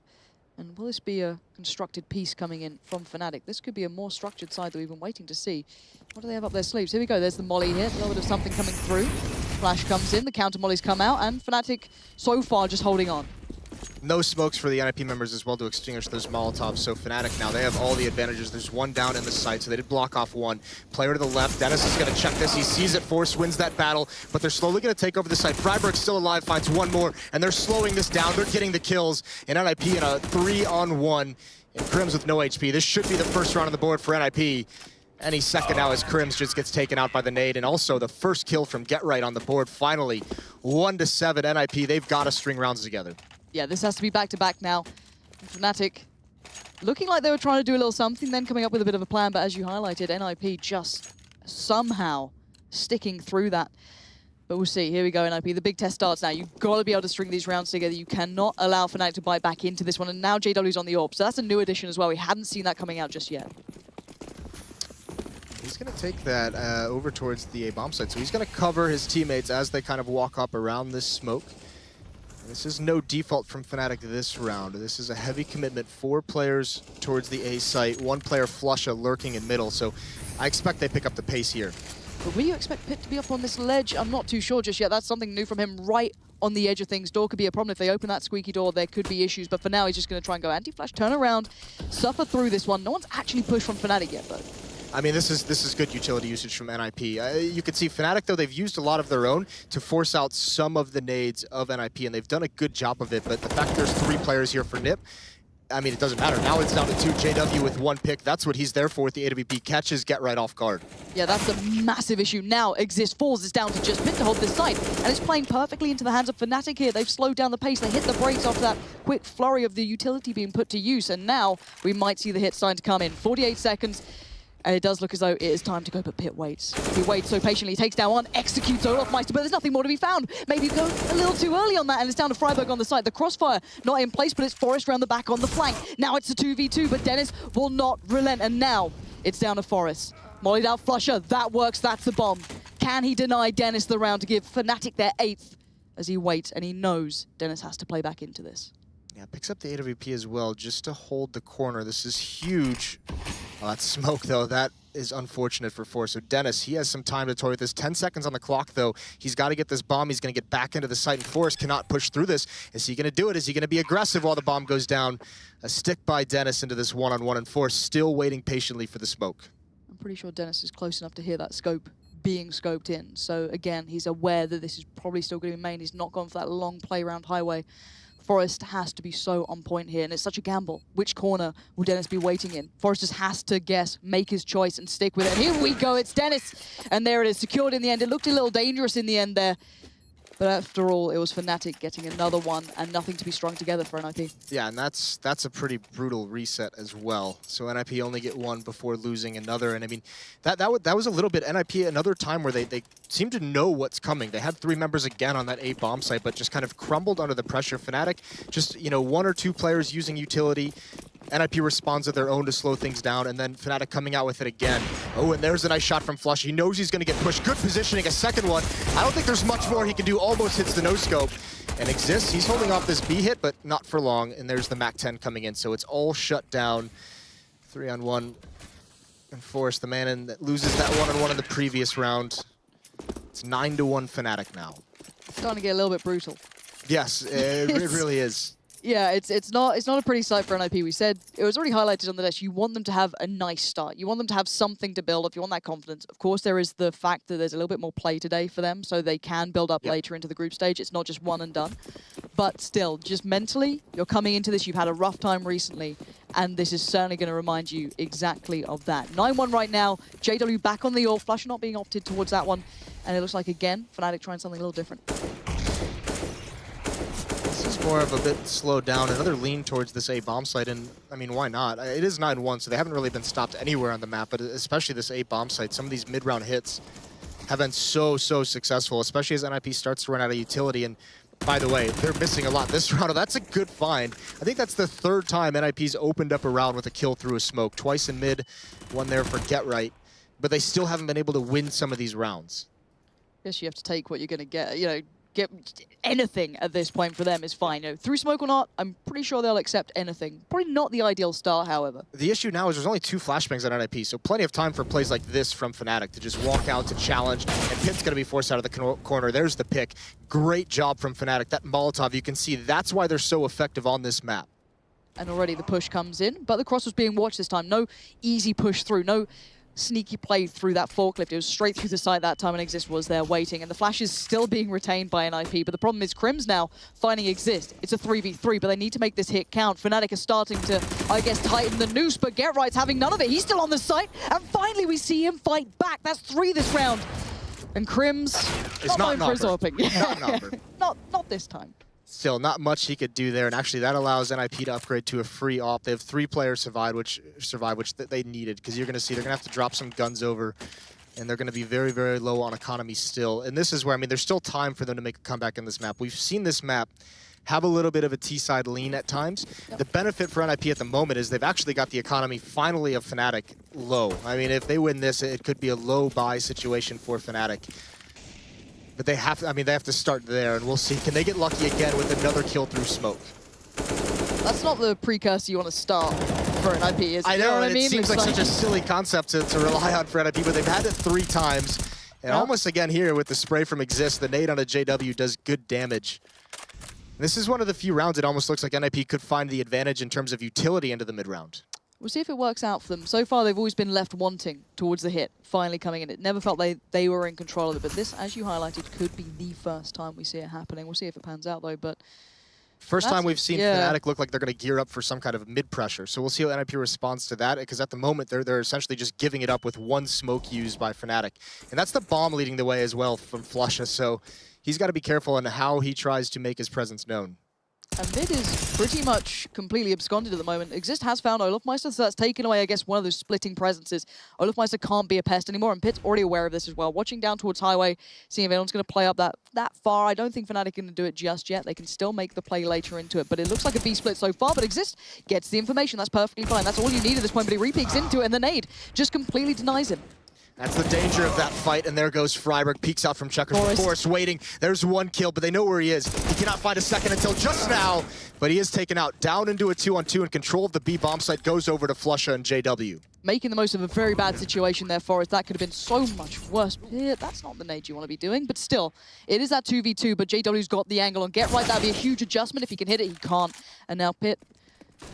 [SPEAKER 4] And will this be a constructed piece coming in from Fnatic? This could be a more structured side that we've been waiting to see. What do they have up their sleeves? Here we go, there's the molly here, a little bit of something coming through. Flash comes in, the counter mollies come out, and Fnatic so far just holding on.
[SPEAKER 5] No smokes for the NiP members as well to extinguish those Molotovs. So Fnatic now, they have all the advantages. There's 1 down in the site, so they did block off 1. Player to the left, Dennis is going to check this. He sees it, Force wins that battle, but they're slowly going to take over the site. Freiburg's still alive, finds 1 more, and they're slowing this down. They're getting the kills, and NiP in a 3-on-1. And Crims with no HP. This should be the first round on the board for NiP. Any second now as Crims just gets taken out by the nade, and also the first kill from Get Right on the board. Finally, 1-7 NiP. They've got to string rounds together.
[SPEAKER 4] Yeah, this has to be back-to-back now. Fnatic looking like they were trying to do a little something, then coming up with a bit of a plan, but as you highlighted, NiP just somehow sticking through that. But we'll see. Here we go, NiP. The big test starts now. You've got to be able to string these rounds together. You cannot allow Fnatic to bite back into this one, and now JW's on the AWP, so that's a new addition as well. We hadn't seen that coming out just yet.
[SPEAKER 5] He's going to take that over towards the A bomb site. So he's going to cover his teammates as they kind of walk up around this smoke. This is no default from Fnatic this round. This is a heavy commitment. 4 players towards the A site, 1 player Flusha lurking in middle. So I expect they pick up the pace here.
[SPEAKER 4] But will you expect Pit to be up on this ledge? I'm not too sure just yet. That's something new from him right on the edge of things. Door could be a problem. If they open that squeaky door, there could be issues. But for now, he's just going to try and go anti-flash, turn around, suffer through this one. No one's actually pushed from Fnatic yet, though.
[SPEAKER 5] I mean, this is good utility usage from NiP. You can see Fnatic, though, they've used a lot of their own to force out some of the nades of NiP, and they've done a good job of it. But the fact there's 3 players here for NiP, I mean, it doesn't matter. Now it's down to 2. JW with 1 pick. That's what he's there for with the AWP. Catches, Get Right off guard.
[SPEAKER 4] Yeah, that's a massive issue. Now Exist falls. It's down to just Pit to hold this site. And it's playing perfectly into the hands of Fnatic here. They've slowed down the pace. They hit the brakes after that quick flurry of the utility being put to use. And now we might see the hit starting to come in. 48 seconds. And it does look as though it is time to go, but Pit waits. He waits so patiently, takes down 1, executes Olofmeister, but there's nothing more to be found. Maybe go a little too early on that, and it's down to Freiburg on the side. The crossfire not in place, but it's Forest round the back on the flank. Now it's a 2v2, but Dennis will not relent, and now it's down to Forest. Mollied out Flusha, that works, that's the bomb. Can he deny Dennis the round to give Fnatic their 8th as he waits, and he knows Dennis has to play back into this.
[SPEAKER 5] Yeah, picks up the AWP as well, just to hold the corner. This is huge Well, that smoke, though, that is unfortunate for Force. So Dennis, he has some time to toy with this. 10 seconds on the clock, though. He's got to get this bomb. He's going to get back into the site, and Force cannot push through this. Is he going to do it? Is he going to be aggressive while the bomb goes down? A stick by Dennis into this one-on-one, and Force still waiting patiently for the smoke.
[SPEAKER 4] I'm pretty sure Dennis is close enough to hear that scope being scoped in. So again, he's aware that this is probably still going to be main. He's not gone for that long play around highway. Forest has to be so on point here, and it's such a gamble. Which corner will Dennis be waiting in? Forest just has to guess, make his choice, and stick with it. And here we go, it's Dennis! And there it is, secured in the end. It looked a little dangerous in the end there. But after all, it was Fnatic getting another one, and nothing to be strung together for NiP.
[SPEAKER 5] Yeah, and that's a pretty brutal reset as well. So NiP only get one before losing another, and I mean, that was a little bit NiP another time where they seem to know what's coming. They had 3 members again on that A bomb site, but just kind of crumbled under the pressure. Fnatic, just 1 or 2 players using utility. NiP responds with their own to slow things down, and then Fnatic coming out with it again. Oh, and there's a nice shot from Flush. He knows he's going to get pushed. Good positioning, a second one. I don't think there's much more he can do. Almost hits the no-scope. And Exists, he's holding off this B hit, but not for long. And there's the MAC-10 coming in, so it's all shut down. 3-on-1. And Force, the man in that loses that 1-on-1 in the previous round. It's 9-1 Fnatic now.
[SPEAKER 4] Starting to get a little bit brutal.
[SPEAKER 5] Yes, it really is.
[SPEAKER 4] Yeah, it's not a pretty sight for NiP. We said it was already highlighted on the desk. You want them to have a nice start. You want them to have something to build if you want that confidence. Of course, there is the fact that there's a little bit more play today for them, so they can build up later into the group stage. It's not just one and done. But still, just mentally, you're coming into this. You've had a rough time recently, and this is certainly going to remind you exactly of that. 9-1 right now. JW back on the AWP. Flash not being opted towards that one, and it looks like again Fnatic trying something a little different.
[SPEAKER 5] This is more of a bit slowed down. Another lean towards this A bomb site, and I mean, why not? It is 9-1, so they haven't really been stopped anywhere on the map, but especially this A bomb site. Some of these mid-round hits have been so successful, especially as NiP starts to run out of utility. And by the way, they're missing a lot this round. That's a good find. I think that's the 3rd time NiP's opened up a round with a kill through a smoke. Twice in mid, one there for Get Right, but they still haven't been able to win some of these rounds.
[SPEAKER 4] Guess you have to take what you're going to get. Get anything at this point for them is fine. Through smoke or not, I'm pretty sure they'll accept anything. Probably not the ideal start, however.
[SPEAKER 5] The issue now is there's only 2 flashbangs on NiP, so plenty of time for plays like this from Fnatic to just walk out to challenge, and Pit's going to be forced out of the corner. There's the pick. Great job from Fnatic. That Molotov, you can see that's why they're so effective on this map.
[SPEAKER 4] And already the push comes in, but the cross was being watched this time. No easy push through, no sneaky play through that forklift. It was straight through the site that time, and Exist was there waiting. And the flash is still being retained by NiP, but the problem is Crim's now finding Exist. It's a 3v3, but they need to make this hit count. Fnatic is starting to, I guess, tighten the noose, but Get Right's having none of it. He's still on the site, and finally we see him fight back. That's 3 this round. And Crim's not known for his AWPing. Not this time.
[SPEAKER 5] Still, not much he could do there, and actually that allows NiP to upgrade to a free AWP. They have 3 players survive, which they needed, because you're going to see they're going to have to drop some guns over, and they're going to be very low on economy still. And this is where, I mean, there's still time for them to make a comeback in this map. We've seen this map have a little bit of a T-side lean at times. Yep. The benefit for NiP at the moment is they've actually got the economy finally of Fnatic low. I mean, if they win this, it could be a low buy situation for Fnatic. But they have to start there, and we'll see. Can they get lucky again with another kill through smoke?
[SPEAKER 4] That's not the precursor you want to start for an NiP, is it?
[SPEAKER 5] I know,
[SPEAKER 4] what
[SPEAKER 5] and
[SPEAKER 4] I mean?
[SPEAKER 5] it seems like such a silly concept to rely on for NiP, but they've had it 3 times. And almost again here with the spray from Exist, the nade on a JW does good damage. And this is one of the few rounds it almost looks like NiP could find the advantage in terms of utility into the mid-round.
[SPEAKER 4] We'll see if it works out for them. So far, they've always been left wanting towards the hit, finally coming in. It never felt they were in control of it. But this, as you highlighted, could be the first time we see it happening. We'll see if it pans out, though. But
[SPEAKER 5] first time we've seen Fnatic look like they're going to gear up for some kind of mid-pressure. So we'll see how NiP responds to that, because at the moment, they're essentially just giving it up with 1 smoke used by Fnatic. And that's the bomb leading the way as well from Flusha. So he's got to be careful in how he tries to make his presence known.
[SPEAKER 4] And mid is pretty much completely absconded at the moment. Exist has found Olofmeister, so that's taken away, I guess, one of those splitting presences. Olofmeister can't be a pest anymore, and Pit's already aware of this as well. Watching down towards Highway, seeing if anyone's going to play up that far. I don't think Fnatic are going to do it just yet. They can still make the play later into it, but it looks like a B-split so far, but Exist gets the information. That's perfectly fine. That's all you need at this point, but he repeaks into it, and the nade just completely denies him.
[SPEAKER 5] That's the danger of that fight, and there goes Freiberg. Peeks out from Checkers. Forrest waiting. There's 1 kill, but they know where he is. He cannot find a second until just now, but he is taken out. Down into a 2-on-2, and control of the B bomb site goes over to Flusha and JW.
[SPEAKER 4] making the most of a very bad situation there for us. That could have been so much worse. Yeah, that's not the nade you want to be doing, but still, it is that 2v2, but JW's got the angle on Get Right. That'd be a huge adjustment. If he can hit it, he can't. And now Pit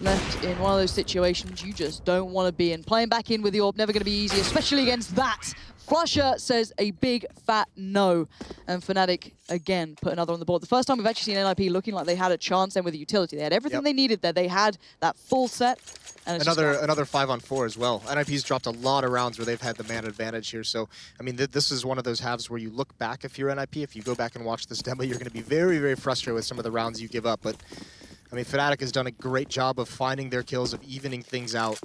[SPEAKER 4] left in one of those situations you just don't want to be in. Playing back in with the orb, never going to be easy, especially against that. Flusher says a big fat no. And Fnatic, again, put another on the board. The first time we've actually seen NiP looking like they had a chance then with the utility. They had everything they needed there. They had that full set. And
[SPEAKER 5] another 5-on-4 as well. NiP's dropped a lot of rounds where they've had the man advantage here. So, I mean, this is one of those halves where you look back if you're NiP. If you go back and watch this demo, you're going to be very, very frustrated with some of the rounds you give up. But, I mean, Fnatic has done a great job of finding their kills, of evening things out.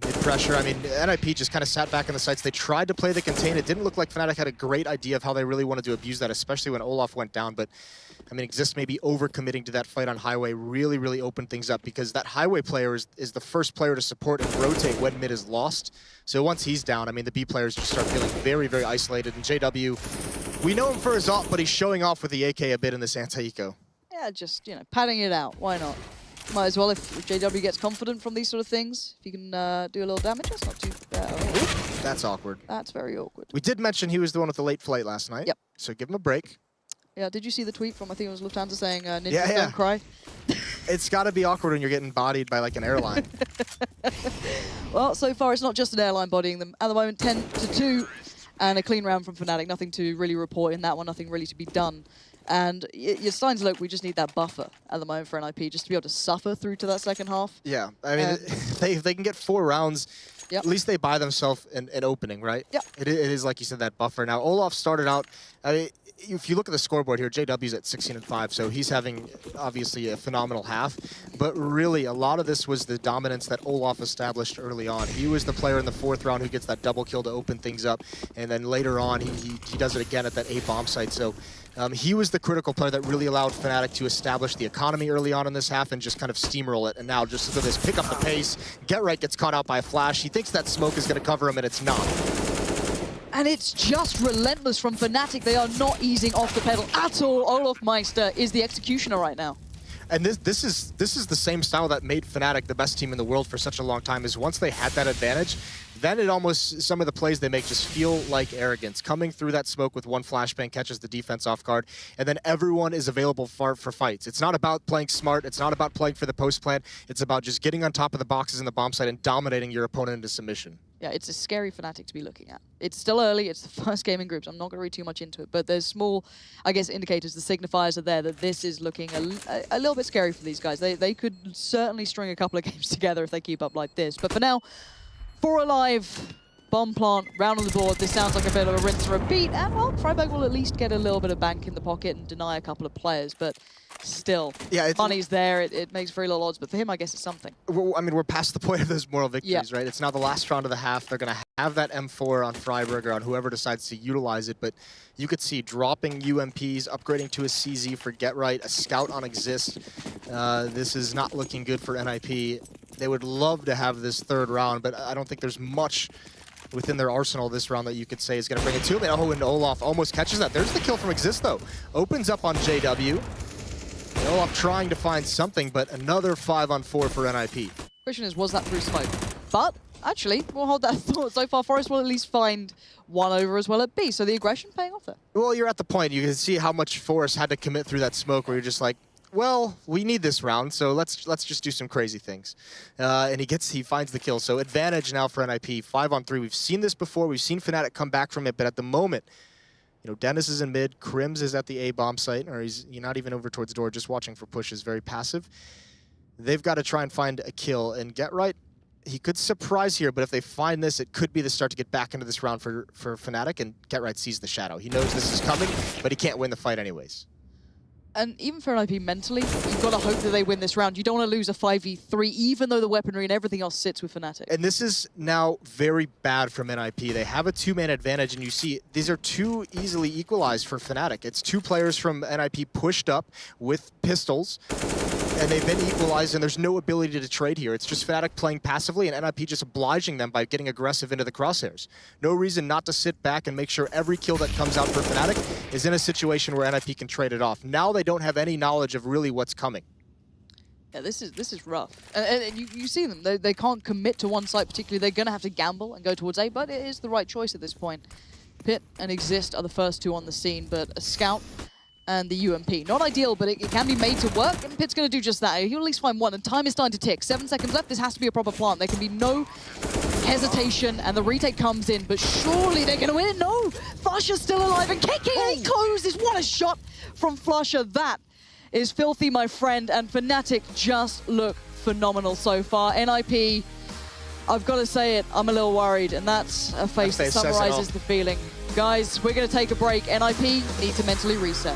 [SPEAKER 5] Mid-pressure, I mean, NiP just kind of sat back in the sights. They tried to play the contain. It didn't look like Fnatic had a great idea of how they really wanted to abuse that, especially when Olaf went down. But, I mean, Exist maybe overcommitting to that fight on Highway really, really opened things up, because that Highway player is the first player to support and rotate when mid is lost. So once he's down, I mean, the B players just start feeling very, very isolated. And JW, we know him for his ult, but he's showing off with the AK a bit in this anti-eco.
[SPEAKER 4] Yeah, just, you know, padding it out. Why not? Might as well, if JW gets confident from these sort of things. If he can do a little damage, that's not too bad.
[SPEAKER 5] That's awkward.
[SPEAKER 4] That's very awkward.
[SPEAKER 5] We did mention he was the one with the late flight last night.
[SPEAKER 4] Yep.
[SPEAKER 5] So give him a break.
[SPEAKER 4] Yeah, did you see the tweet from, I think it was Lufthansa saying, Ninjas don't cry?
[SPEAKER 5] It's got to be awkward when you're getting bodied by like an airline.
[SPEAKER 4] Well, so far it's not just an airline bodying them. At the moment, 10-2, and a clean round from Fnatic. Nothing to really report in that one, nothing really to be done. And you're starting to look, we just need that buffer at the moment for NiP, just to be able to suffer through to that second half.
[SPEAKER 5] Yeah, I mean, if they can get 4 rounds, at least they buy themselves an opening, right?
[SPEAKER 4] Yeah.
[SPEAKER 5] It is, like you said, that buffer. Now, Olaf started out, I mean, if you look at the scoreboard here, JW's at 16-5, so he's having, obviously, a phenomenal half. But really, a lot of this was the dominance that Olaf established early on. He was the player in the 4th round who gets that double kill to open things up. And then later on, he does it again at that A bomb site. So he was the critical player that really allowed Fnatic to establish the economy early on in this half and just kind of steamroll it. And now just look at this, pick up the pace. Get Right gets caught out by a flash. He thinks that smoke is going to cover him, and it's not.
[SPEAKER 4] And it's just relentless from Fnatic. They are not easing off the pedal at all. Olaf Meister is the executioner right now.
[SPEAKER 5] And this is the same style that made Fnatic the best team in the world for such a long time, is once they had that advantage, then it almost, some of the plays they make just feel like arrogance. Coming through that smoke with one flashbang catches the defense off guard, and then everyone is available for fights. It's not about playing smart, it's not about playing for the post plant, it's about just getting on top of the boxes in the bomb site and dominating your opponent into submission.
[SPEAKER 4] Yeah, it's a scary Fnatic to be looking at. It's still early, it's the first game in groups, I'm not going to read too much into it, but there's small, I guess, indicators, the signifiers are there that this is looking a little bit scary for these guys. They could certainly string a couple of games together if they keep up like this. But for now, 4 alive, bomb plant, round on the board. This sounds like a bit of a rinse and repeat, and well, Freiburg will at least get a little bit of bank in the pocket and deny a couple of players, but still, money's there, it makes very little odds, but for him, I guess it's something.
[SPEAKER 5] I mean, we're past the point of those moral victories, right? It's now the last round of the half. They're going to have that M4 on Freiburg or on whoever decides to utilize it, but you could see dropping UMPs, upgrading to a CZ for Get Right, a scout on Exist. This is not looking good for NiP. They would love to have this 3rd round, but I don't think there's much within their arsenal this round that you could say is going to bring it to him. Oh, and Olaf almost catches that. There's the kill from Exist, though. Opens up on JW. And Olaf trying to find something, but another 5-on-4 for NiP.
[SPEAKER 4] Question is, was that through smoke? But actually, we'll hold that thought. So far, Forest will at least find 1 over as well at B. So the aggression paying off there. Well,
[SPEAKER 5] you're at the point. You can see how much Forest had to commit through that smoke where you're just like, well, we need this round, so let's just do some crazy things. And he finds the kill. So advantage now for NiP, 5-on-3. We've seen this before. We've seen Fnatic come back from it, but at the moment, you know, Dennis is in mid, Crims is at the A bomb site, or he's not even over towards door, just watching for pushes, very passive. They've got to try and find a kill, and Get Right, he could surprise here, but if they find this, it could be the start to get back into this round for Fnatic, and Get Right sees the shadow. He knows this is coming, but he can't win the fight anyways.
[SPEAKER 4] And even for NiP mentally, you've got to hope that they win this round. You don't want to lose a 5v3, even though the weaponry and everything else sits with Fnatic.
[SPEAKER 5] And this is now very bad from NiP. They have a 2-man advantage, and you see these are 2 easily equalized for Fnatic. It's 2 players from NiP pushed up with pistols, and they've been equalized, and there's no ability to trade here. It's just Fnatic playing passively, and NiP just obliging them by getting aggressive into the crosshairs. No reason not to sit back and make sure every kill that comes out for Fnatic is in a situation where NiP can trade it off. Now they don't have any knowledge of really what's coming.
[SPEAKER 4] Yeah, this is rough. And you see them. They can't commit to one site particularly. They're going to have to gamble and go towards A, but it is the right choice at this point. Pit and Exist are the first two on the scene, but a Scout and the UMP. Not ideal, but it can be made to work, and Pit's going to do just that. He'll at least find one, and time is starting to tick. 7 seconds left. This has to be a proper plant. There can be no hesitation, and the retake comes in, but surely they're going to win it. No! Flusher's still alive and kicking, and he closes. What a shot from Flusher. That is filthy, my friend, and Fnatic just look phenomenal so far. NiP, I've got to say it, I'm a little worried, and that's a face that summarizes the feeling. Guys, we're going to take a break. NiP need to mentally reset.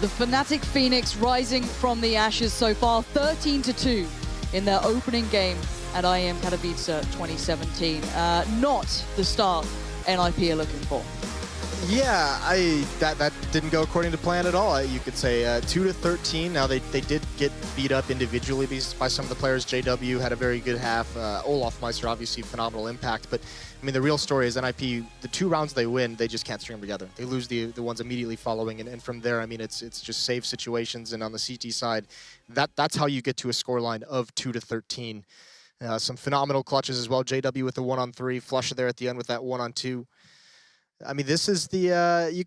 [SPEAKER 4] The Fnatic Phoenix rising from the ashes so far, 13-2 in their opening game at IEM Katowice 2017. Not the start NiP are looking for.
[SPEAKER 5] Yeah, that didn't go according to plan at all. You could say 2-13. Now they did get beat up individually by some of the players. JW had a very good half. Olaf Meister obviously phenomenal impact. But I mean the real story is NiP. The 2 rounds they win, they just can't string them together. They lose the ones immediately following, and from there, I mean it's just save situations. And on the CT side, that's how you get to a scoreline of 2-13. Some phenomenal clutches as well. JW with the 1-on-3, Flusher there at the end with that 1-on-2. I mean, this is the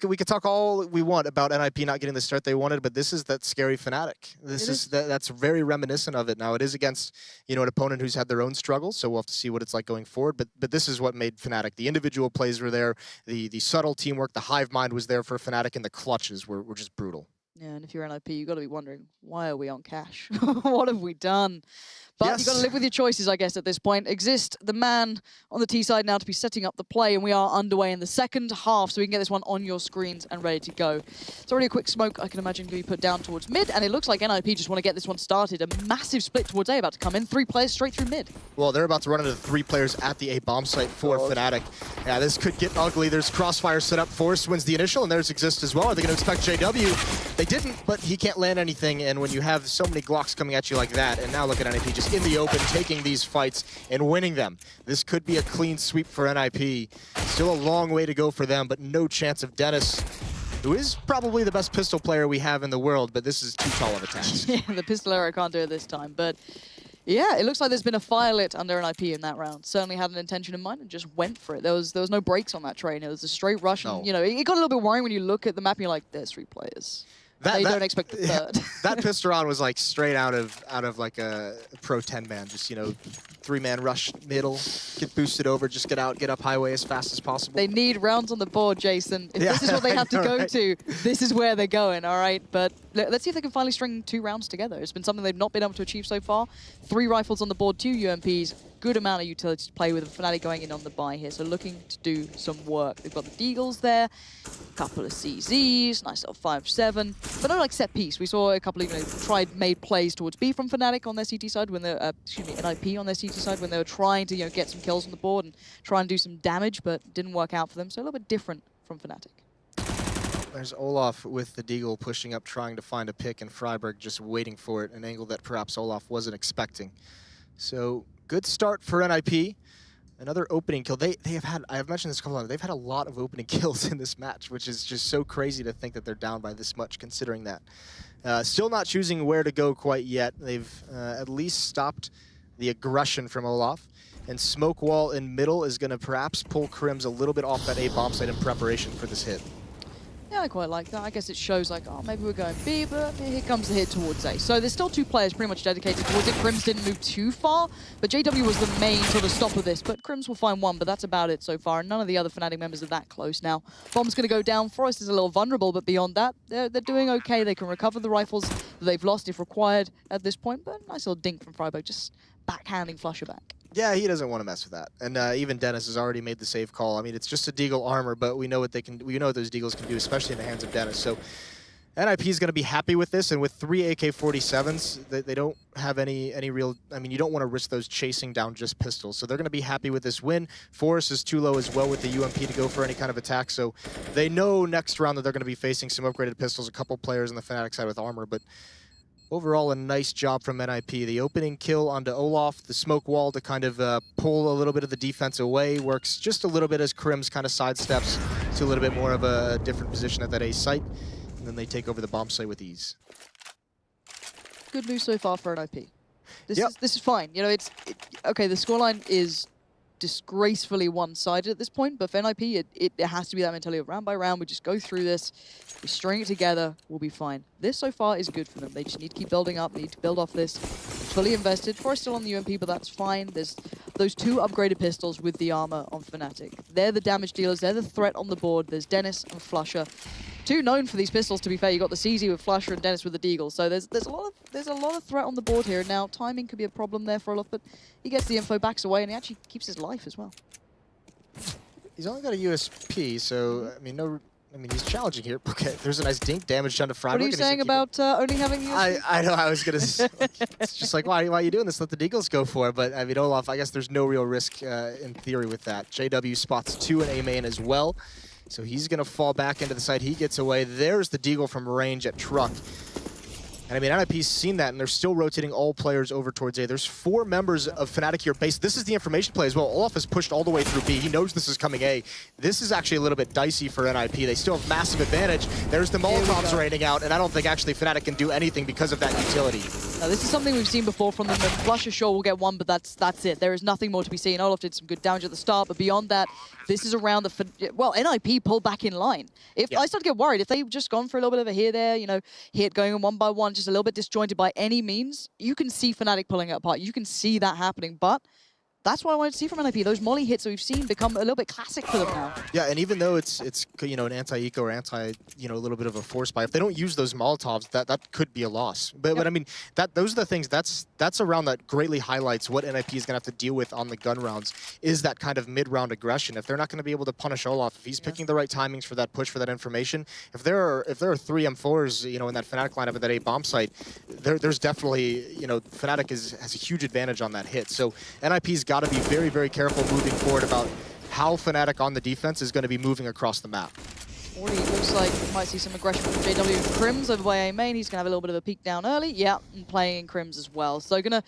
[SPEAKER 5] we could talk all we want about NiP not getting the start they wanted, but this is that scary Fnatic. That's very reminiscent of it. Now it is against an opponent who's had their own struggles, so we'll have to see what it's like going forward. But this is what made Fnatic. The individual plays were there, the subtle teamwork, the hive mind was there for Fnatic, and the clutches were just brutal.
[SPEAKER 4] Yeah, and if you're NiP, you've got to be wondering, why are we on cash? What have we done? But
[SPEAKER 5] yes,
[SPEAKER 4] you've got to live with your choices, I guess, at this point. Exist, the man on the T side now to be setting up the play, and we are underway in the second half, so we can get this one on your screens and ready to go. It's already a quick smoke, I can imagine, can be put down towards mid, and it looks like NiP just want to get this one started. A massive split towards A about to come in. 3 players straight through mid.
[SPEAKER 5] Well, they're about to run into 3 players at the A bomb site for Fnatic. Yeah, this could get ugly. There's Crossfire set up. Force wins the initial, and there's Exist as well. Are they going to expect JW? They didn't, but he can't land anything, and when you have so many Glocks coming at you like that, and now look at NiP just in the open, taking these fights and winning them. This could be a clean sweep for NiP. Still a long way to go for them, but no chance of Dennis, who is probably the best pistol player we have in the world, but this is too tall of a task.
[SPEAKER 4] Yeah, the pistol arrow can't do it this time, but yeah, it looks like there's been a fire lit under NiP in that round. Certainly had an intention in mind and just went for it. There was no brakes on that train. It was a straight rush, and it got a little bit worrying when you look at the map and you're like, there's 3 players. They don't expect the third.
[SPEAKER 5] That pistol round was like straight out of like a pro 10-man. Just 3-man rush middle, get boosted over, just get up highway as fast as possible.
[SPEAKER 4] They need rounds on the board, Jason. If this is what they have to go to, this is where they're going. All right, but let's see if they can finally string 2 rounds together. It's been something they've not been able to achieve so far. 3 rifles on the board, 2 UMPs, good amount of utility to play with. Fnatic going in on the buy here, so looking to do some work. They've got the Deagles there, a couple of CZs, nice little 5-7, but not like set piece. We saw a couple of made plays towards B from Fnatic on their CT side when they're, NiP on their CT side when they were trying to get some kills on the board and try and do some damage, but didn't work out for them. So a little bit different from Fnatic.
[SPEAKER 5] There's Olaf with the Deagle pushing up, trying to find a pick, and Freiburg just waiting for it, an angle that perhaps Olaf wasn't expecting. So good start for NiP. Another opening kill. They have had, I have mentioned this a couple of times, they've had a lot of opening kills in this match, which is just so crazy to think that they're down by this much, considering that. Still not choosing where to go quite yet. They've at least stopped the aggression from Olaf. And Smoke Wall in middle is going to perhaps pull Crims a little bit off that A bomb site in preparation for this hit.
[SPEAKER 4] Yeah, I quite like that. I guess it shows like, oh, maybe we're going B, but here comes the hit towards A. So there's still 2 players pretty much dedicated towards it. Crims didn't move too far, but JW was the main sort of stop of this. But Crims will find 1, but that's about it so far. And none of the other Fnatic members are that close now. Bomb's going to go down. Forest is a little vulnerable, but beyond that, they're doing okay. They can recover the rifles that they've lost if required at this point. But nice little dink from Freiburg, just backhanding Flusher back.
[SPEAKER 5] Yeah, he doesn't want to mess with that. And even Dennis has already made the save call. I mean, it's just a Deagle armor, but we know what they can. We know what those Deagles can do, especially in the hands of Dennis. So NiP is going to be happy with this, and with 3 AK-47s, they don't have any real. I mean, you don't want to risk those chasing down just pistols. So they're going to be happy with this win. Forest is too low as well with the UMP to go for any kind of attack. So they know next round that they're going to be facing some upgraded pistols. A couple players on the Fnatic side with armor, but. Overall, a nice job from NiP. The opening kill onto Olaf, the smoke wall to kind of pull a little bit of the defense away, works just a little bit as Crims kind of sidesteps to a little bit more of a different position at that A site, and then they take over the bomb site with ease.
[SPEAKER 4] Good news so far for NiP. This is fine. You know, okay. The scoreline is disgracefully one-sided at this point, but for NiP, it has to be that mentality of round by round. We just go through this, we string it together, we'll be fine. This so far is good for them. They just need to keep building up, they need to build off this. Fully invested. Forest still on the UMP, but that's fine. There's those 2 upgraded pistols with the armor on Fnatic. They're the damage dealers, they're the threat on the board. There's Dennis and Flusher. 2 known for these pistols, to be fair. You got the CZ with Flusher and Dennis with the Deagle. So there's a lot of threat on the board here. Now timing could be a problem there for Olaf, but he gets the info, backs away, and he actually keeps his life as well.
[SPEAKER 5] He's only got a USP, so I mean he's challenging here. Okay, there's a nice dink damage done to Freiburg.
[SPEAKER 4] What are you saying about only having USP?
[SPEAKER 5] I know, I was gonna it's just like, why are you doing this? Let the Deagles go for it. But I mean, Olaf, I guess there's no real risk in theory with that. JW spots 2 in A main as well. So he's going to fall back into the side. He gets away. There's the Deagle from range at Truck. And I mean, NiP's seen that, and they're still rotating all players over towards A. There's 4 members of Fnatic here base. This is the information play as well. Olaf is pushed all the way through B. He knows this is coming A. This is actually a little bit dicey for NiP. They still have massive advantage. There's the Molotovs raining out, and I don't think actually Fnatic can do anything because of that utility.
[SPEAKER 4] Now, this is something we've seen before from them. Flusher sure will get 1, but that's it. There is nothing more to be seen. Olaf did some good damage at the start, but beyond that, this is a round that, well, NiP pulled back in line. If I start to get worried, if they've just gone for a little bit of a here there, you know, hit going on 1 by 1, just a little bit disjointed by any means, you can see Fnatic pulling it apart. You can see that happening, but that's what I wanted to see from NiP. Those molly hits that we've seen become a little bit classic for them now. Yeah,
[SPEAKER 5] and even though it's you know, an anti-eco or anti, you know, a little bit of a force buy, if they don't use those Molotovs, that could be a loss. But I mean, those are the things, that's a round that greatly highlights what NiP is going to have to deal with on the gun rounds, is that kind of mid-round aggression. If they're not going to be able to punish Olaf, if he's picking the right timings for that push, for that information, if there are 3 M4s, you know, in that Fnatic lineup at that A bomb site, there's definitely, you know, Fnatic has a huge advantage on that hit. So NiP's got to be very, very careful moving forward about how Fnatic on the defense is going to be moving across the map.
[SPEAKER 4] Already looks like we might see some aggression from JW and Crims over by A main. He's going to have a little bit of a peek down early. Yeah, and playing in Crims as well. So going to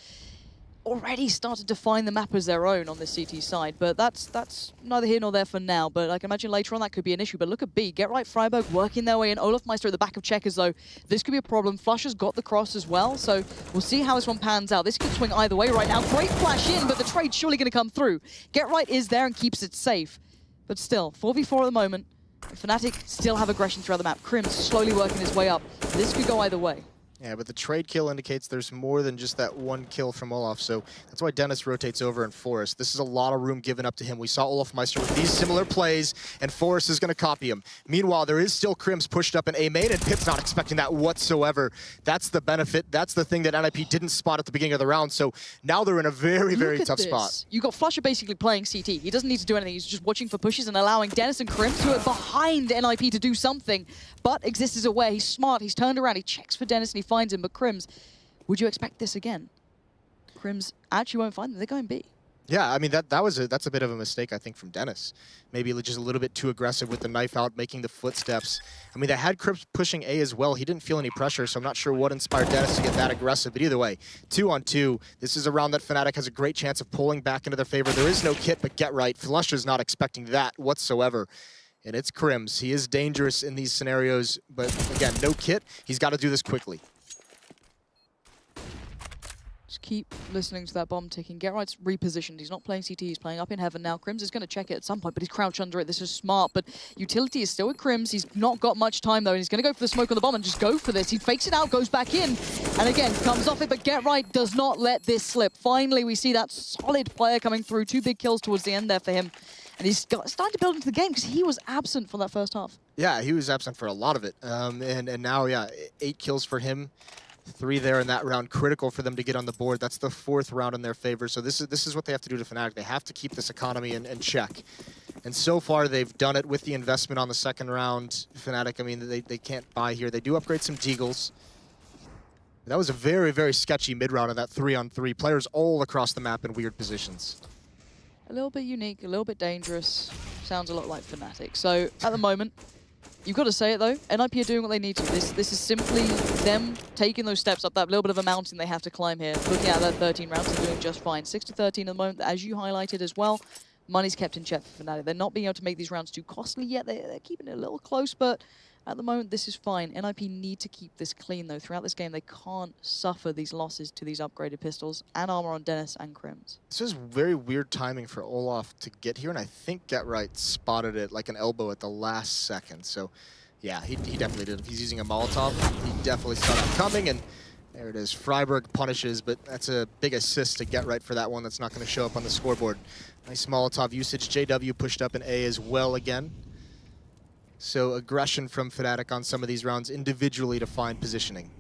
[SPEAKER 4] already start to define the map as their own on this CT side. But that's neither here nor there for now. But I can imagine later on that could be an issue. But look at B. Get right Freiburg working their way in. Olaf Meister at the back of checkers, though. This could be a problem. Flusher's got the cross as well. So we'll see how this one pans out. This could swing either way right now. Great flash in, but the trade's surely going to come through. Get right is there and keeps it safe. But still, 4v4 at the moment. Fnatic still have aggression throughout the map. Crims slowly working his way up. This could go either way.
[SPEAKER 5] Yeah, but the trade kill indicates there's more than just that one kill from Olaf, so that's why Dennis rotates over in Forest. This is a lot of room given up to him. We saw Olaf Meister with these similar plays, and Forest is going to copy him. Meanwhile, there is still Crims pushed up in A main, and Pit's not expecting that whatsoever. That's the benefit. That's the thing that NiP didn't spot at the beginning of the round, so now they're in a very, very tough spot.
[SPEAKER 4] You got Flusher basically playing CT. He doesn't need to do anything. He's just watching for pushes and allowing Dennis and Crims, who are behind NiP, to do something. But Exist is aware. He's smart. He's turned around. He checks for Dennis, and he finds him. But Crims, would you expect this again? Crims actually won't find them. They're going B. Yeah, I mean, that's a bit of a mistake, I think, from Dennis. Maybe just a little bit too aggressive with the knife out, making the footsteps. I mean, they had Crims pushing A as well. He didn't feel any pressure, so I'm not sure what inspired Dennis to get that aggressive. But either way, 2-on-2. This is a round that Fnatic has a great chance of pulling back into their favor. There is no kit, but get right. Flusher's not expecting that whatsoever. And it's Crims. He is dangerous in these scenarios, but again, no kit. He's got to do this quickly. Just keep listening to that bomb ticking. Get Right's repositioned. He's not playing CT, he's playing up in heaven now. Crims is going to check it at some point, but he's crouched under it. This is smart, but utility is still with Crims. He's not got much time, though, and he's going to go for the smoke on the bomb and just go for this. He fakes it out, goes back in, and again, comes off it, but Get Right does not let this slip. Finally, we see that solid player coming through. 2 big kills towards the end there for him. And he's starting to build into the game because he was absent for that first half. Yeah, he was absent for a lot of it. And now, yeah, 8 kills for him. 3 there in that round, critical for them to get on the board. That's the 4th round in their favor. So this is what they have to do to Fnatic. They have to keep this economy in check. And so far, they've done it with the investment on the 2nd round. Fnatic, I mean, they can't buy here. They do upgrade some Deagles. That was a very, very sketchy mid-round of that 3-on-3. Players all across the map in weird positions. A little bit unique, a little bit dangerous. Sounds a lot like Fnatic. So at the moment, you've got to say it though, NiP are doing what they need to. This is simply them taking those steps up that little bit of a mountain they have to climb here. Looking at that 13 rounds, they're doing just fine. 6-13 at the moment, as you highlighted as well. Money's kept in check for Fnatic. They're not being able to make these rounds too costly yet. They're keeping it a little close, but at the moment, this is fine. NiP need to keep this clean, though. Throughout this game, they can't suffer these losses to these upgraded pistols and armor on Dennis and Crims. This is very weird timing for Olaf to get here, and I think Get Right spotted it like an elbow at the last second. So, yeah, he definitely did. If he's using a Molotov, he definitely saw that coming, and there it is. Freiburg punishes, but that's a big assist to Get Right for that one. That's not going to show up on the scoreboard. Nice Molotov usage. JW pushed up in A as well again. So aggression from Fnatic on some of these rounds individually to find positioning.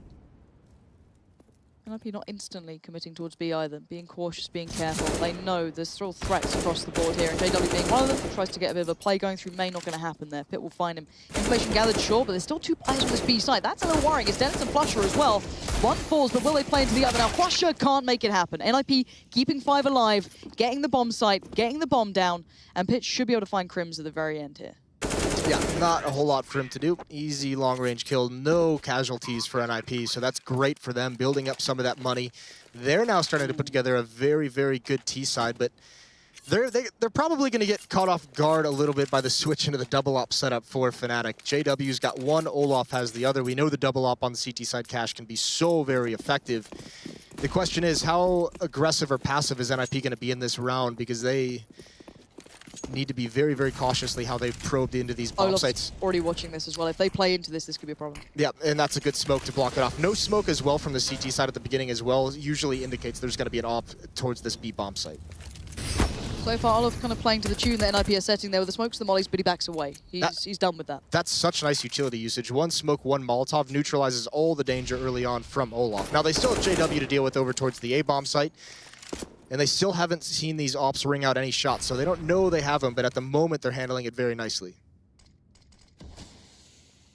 [SPEAKER 4] NiP not instantly committing towards B either, being cautious, being careful. They know there's still threats across the board here, and JW being one of them, tries to get a bit of a play going through main, not going to happen there. Pit will find him. Information gathered, sure, but there's still 2 players on this B side. That's a little worrying. It's Dennis and Flusher as well. One falls, but will they play into the other? Now, Flusher can't make it happen. NiP keeping 5 alive, getting the bomb site, getting the bomb down, and Pit should be able to find Crims at the very end here. Yeah, not a whole lot for him to do. Easy long-range kill, no casualties for NiP, so that's great for them, building up some of that money. They're now starting to put together a very, very good T side, but they're probably going to get caught off guard a little bit by the switch into the double op setup for Fnatic. JW's got one, Olaf has the other. We know the double op on the CT side cache can be so very effective. The question is, how aggressive or passive is NiP going to be in this round, because they need to be very, very cautiously how they've probed into these bomb sites. Already watching this as well. If they play into this, this could be a problem. Yeah, and that's a good smoke to block it off. No smoke as well from the CT side at the beginning as well usually indicates there's going to be an op towards this B bomb site. So far, Olaf kind of playing to the tune that NiP are setting there with the smokes, the mollies, but he backs away. He's done with that. That's such nice utility usage. 1 smoke, 1 Molotov neutralizes all the danger early on from Olaf. Now, they still have JW to deal with over towards the A bomb site. And they still haven't seen these ops ring out any shots, so they don't know they have them, but at the moment they're handling it very nicely.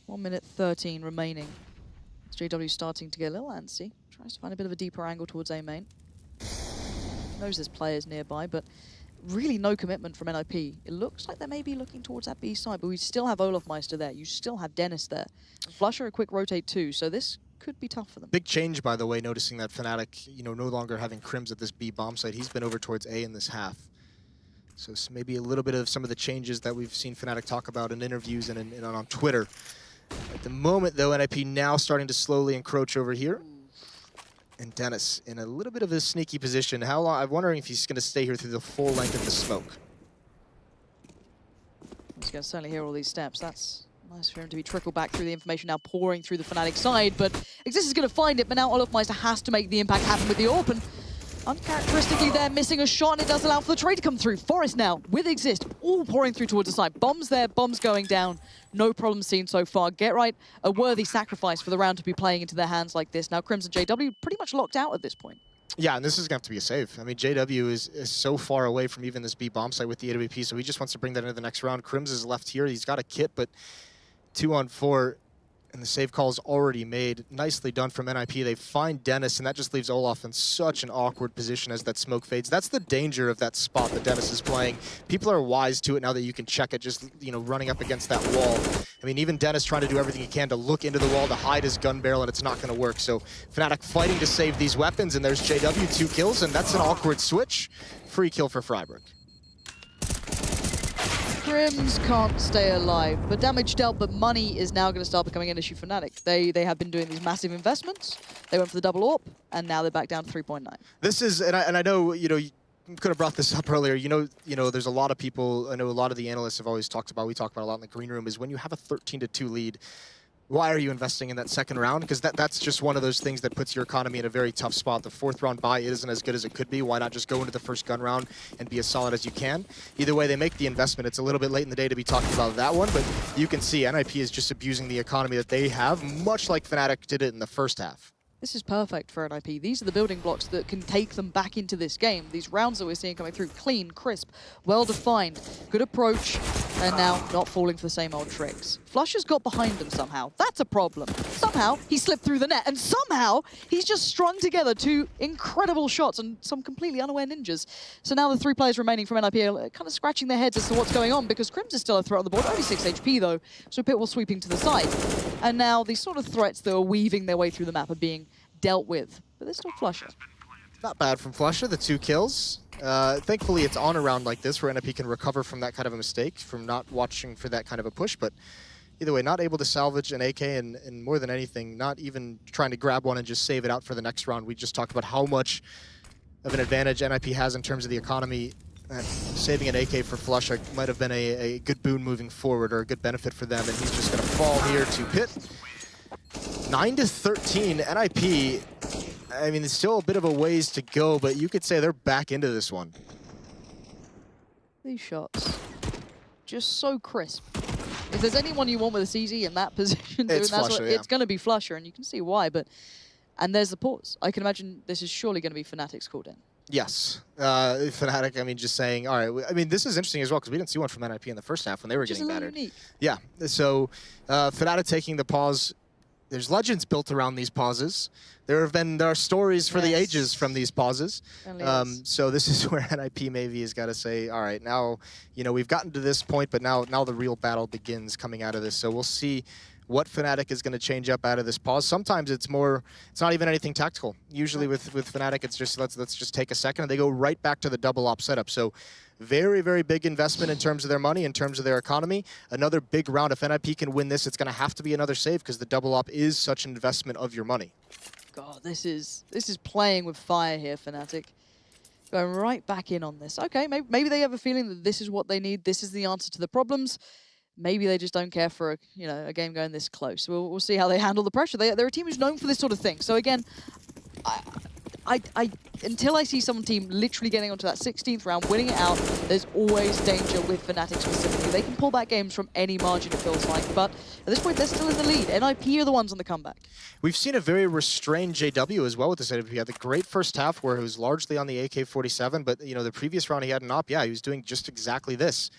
[SPEAKER 4] 1 minute 13 remaining. JW starting to get a little antsy. Tries to find a bit of a deeper angle towards A main. Knows there's players nearby, but really no commitment from NiP. It looks like they may be looking towards that B side, but we still have Olaf Meister there. You still have Dennis there. Flusher a quick rotate too, so this could be tough for them. Big change, by the way, noticing that Fnatic, no longer having Crims at this B bomb site. He's been over towards A in this half. So maybe a little bit of some of the changes that we've seen Fnatic talk about in interviews and on Twitter. At the moment, though, NiP now starting to slowly encroach over here. And Dennis in a little bit of a sneaky position. How long? I'm wondering if he's going to stay here through the full length of the smoke. He's going to certainly hear all these steps. That's Nice for him to be trickled back through the information now pouring through the Fnatic side, but Exist is going to find it, but now Olofmeister has to make the impact happen with the AWP, and uncharacteristically there, missing a shot, and it does allow for the trade to come through. Forest now, with Exist, all pouring through towards the side. Bombs there, bombs going down. No problem seen so far. Get Right, a worthy sacrifice for the round to be playing into their hands like this. Now Crimson JW pretty much locked out at this point.
[SPEAKER 5] Yeah, and this is going to have to be a save. I mean, JW is so far away from even this B bomb site with the AWP, so he just wants to bring that into the next round. Crims is left here. He's got a kit, but 2-on-4, and the save call is already made. Nicely done from NiP. They find Dennis, and that just leaves Olaf in such an awkward position as that smoke fades. That's the danger of that spot that Dennis is playing. People are wise to it now that you can check it, just running up against that wall. I mean, even Dennis trying to do everything he can to look into the wall to hide his gun barrel, and it's not going to work. So Fnatic fighting to save these weapons, and there's JW, 2 kills, and that's an awkward switch. Free kill for Freiburg.
[SPEAKER 4] Crims can't stay alive, but damage dealt, but money is now going to start becoming an issue for Fnatic. They have been doing these massive investments. They went for the double AWP, and now they're back down to 3.9.
[SPEAKER 5] This is, and I know, you could have brought this up earlier. There's a lot of people, I know a lot of the analysts have always talked about, we talk about a lot in the green room, is when you have a 13-2 lead, why are you investing in that second round? Because that's just one of those things that puts your economy in a very tough spot. The 4th round buy isn't as good as it could be. Why not just go into the first gun round and be as solid as you can? Either way, they make the investment. It's a little bit late in the day to be talking about that one, but you can see NiP is just abusing the economy that they have, much like Fnatic did it in the first half.
[SPEAKER 4] This is perfect for NiP. These are the building blocks that can take them back into this game. These rounds that we're seeing coming through, clean, crisp, well-defined, good approach, and now not falling for the same old tricks. Flusher's got behind them somehow. That's a problem. Somehow he slipped through the net, and somehow he's just strung together 2 incredible shots and some completely unaware ninjas. So now the 3 players remaining from NiP are kind of scratching their heads as to what's going on, because Crims is still a threat on the board, only 6 HP though, so Pitbull sweeping to the side. And now these sort of threats that are weaving their way through the map are being dealt with, but there's still Flusher.
[SPEAKER 5] Not bad from Flusher, the 2 kills. Thankfully, it's on a round like this where NiP can recover from that kind of a mistake, from not watching for that kind of a push, but either way, not able to salvage an AK, and more than anything, not even trying to grab one and just save it out for the next round. We just talked about how much of an advantage NiP has in terms of the economy. Saving an AK for Flusher might have been a good boon moving forward, or a good benefit for them, and he's just going to fall here to Pit. 9-13, NiP, I mean, it's still a bit of a ways to go, but you could say they're back into this one.
[SPEAKER 4] These shots, just so crisp. If there's anyone you want with a CZ in that position,
[SPEAKER 5] it's Flusher, yeah.
[SPEAKER 4] It's going to be Flusher, and you can see why, but... And there's the pause. I can imagine this is surely going to be Fnatic's called in.
[SPEAKER 5] Yes. Fnatic, I mean, just saying, all right, I mean, this is interesting as well, because we didn't see one from NiP in the first half when they were getting battered.
[SPEAKER 4] Unique.
[SPEAKER 5] Yeah, so Fnatic taking the pause. There's legends built around these pauses. There are stories for the ages from these pauses. So this is where NiP maybe has got to say, all right, now, we've gotten to this point, but now the real battle begins coming out of this. So we'll see what Fnatic is going to change up out of this pause. Sometimes it's not even anything tactical. Usually with Fnatic, it's just, let's just take a second, and they go right back to the double op setup. So very, very big investment in terms of their money, in terms of their economy. Another big round. If NiP can win this, it's going to have to be another save, because the double op is such an investment of your money.
[SPEAKER 4] God, this is playing with fire here, Fnatic. Going right back in on this. Okay, maybe they have a feeling that this is what they need. This is the answer to the problems. Maybe they just don't care for a game going this close. We'll see how they handle the pressure. They're a team who's known for this sort of thing. So again, until I see some team literally getting onto that 16th round, winning it out, there's always danger with Fnatic specifically. They can pull back games from any margin, it feels like, but at this point, they're still in the lead. NiP are the ones on the comeback.
[SPEAKER 5] We've seen a very restrained JW as well with this AWP. He had the great first half where he was largely on the AK-47, but the previous round he had an op, yeah, he was doing just exactly this.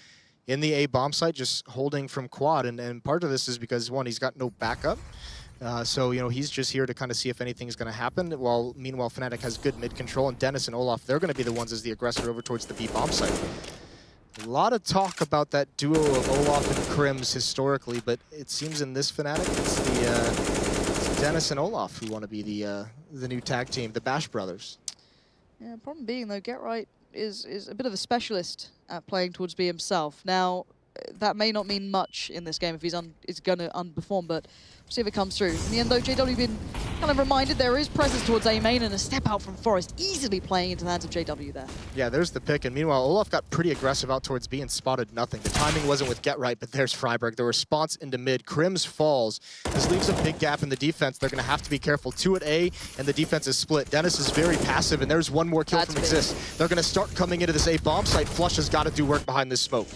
[SPEAKER 5] In the A bomb site, just holding from quad, and part of this is because, one, he's got no backup. So, he's just here to kind of see if anything's going to happen, while meanwhile Fnatic has good mid control, and Dennis and Olaf, they're going to be the ones as the aggressor over towards the B bomb site. A lot of talk about that duo of Olaf and Crims historically, but it seems in this Fnatic, it's Dennis and Olaf who want to be the new tag team, the Bash brothers.
[SPEAKER 4] Yeah, problem being though, Get Right is a bit of a specialist at playing towards B himself. Now, that may not mean much in this game if he's going to underperform, but we'll see if it comes through. In the end, though, JW been kind of reminded there is presence towards A main and a step out from Forest, easily playing into the hands of JW there. Yeah,
[SPEAKER 5] there's the pick, and meanwhile, Olaf got pretty aggressive out towards B and spotted nothing. The timing wasn't with Get Right, but there's Freiburg. The response into mid. Krims falls. This leaves a big gap in the defense. They're going to have to be careful. 2 at A, and the defense is split. Dennis is very passive, and there's one more kill from Exist. They're going to start coming into this A bomb site. Flush has got to do work behind this smoke.